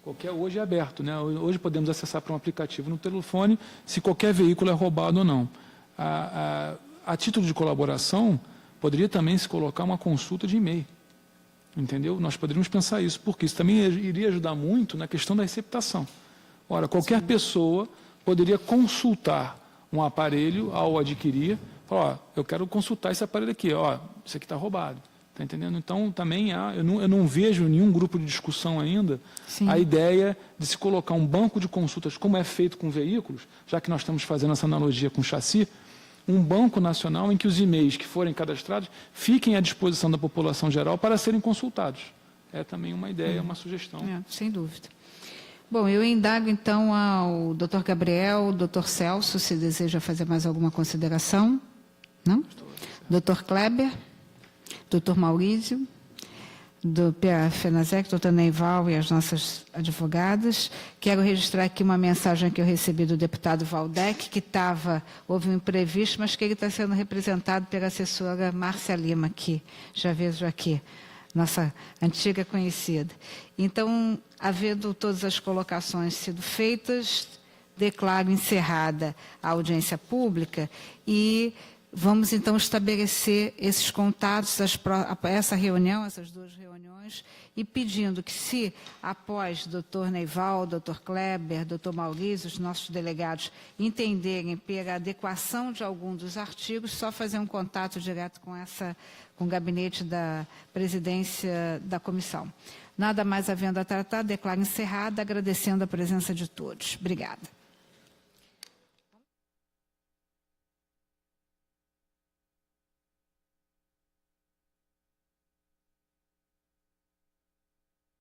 Hoje é aberto, né? Hoje podemos acessar para um aplicativo no telefone se qualquer veículo é roubado ou não. A título de colaboração, poderia também se colocar uma consulta de e-mail. Entendeu? Nós poderíamos pensar isso, porque isso também iria ajudar muito na questão da receptação. Ora, qualquer pessoa poderia consultar um aparelho ao adquirir, falar, eu quero consultar esse aparelho aqui, isso aqui está roubado. Está entendendo? Então, também eu não vejo nenhum grupo de discussão ainda a ideia de se colocar um banco de consultas, como é feito com veículos, já que nós estamos fazendo essa analogia com chassi, um banco nacional em que os e-mails que forem cadastrados fiquem à disposição da população geral para serem consultados. É também uma ideia, uma sugestão. Sem dúvida. Bom, eu indago então ao Dr. Gabriel, Dr. Celso, se deseja fazer mais alguma consideração. Não? Dr. Kleber, Dr. Maurício, do PA-FENASEC, doutor Neival e as nossas advogadas. Quero registrar aqui uma mensagem que eu recebi do deputado Valdec, que houve um imprevisto, mas que ele está sendo representado pela assessora Márcia Lima, que já vejo aqui, nossa antiga conhecida. Então, havendo todas as colocações sido feitas, declaro encerrada a audiência pública e vamos, então, estabelecer esses contatos, essa reunião, essas duas reuniões, e pedindo que, se, após Dr. Neival, Dr. Kleber, Dr. Maurício, os nossos delegados, entenderem pela adequação de algum dos artigos, só fazer um contato direto com o gabinete da presidência da comissão. Nada mais havendo a tratar, declaro encerrada, agradecendo a presença de todos. Obrigada.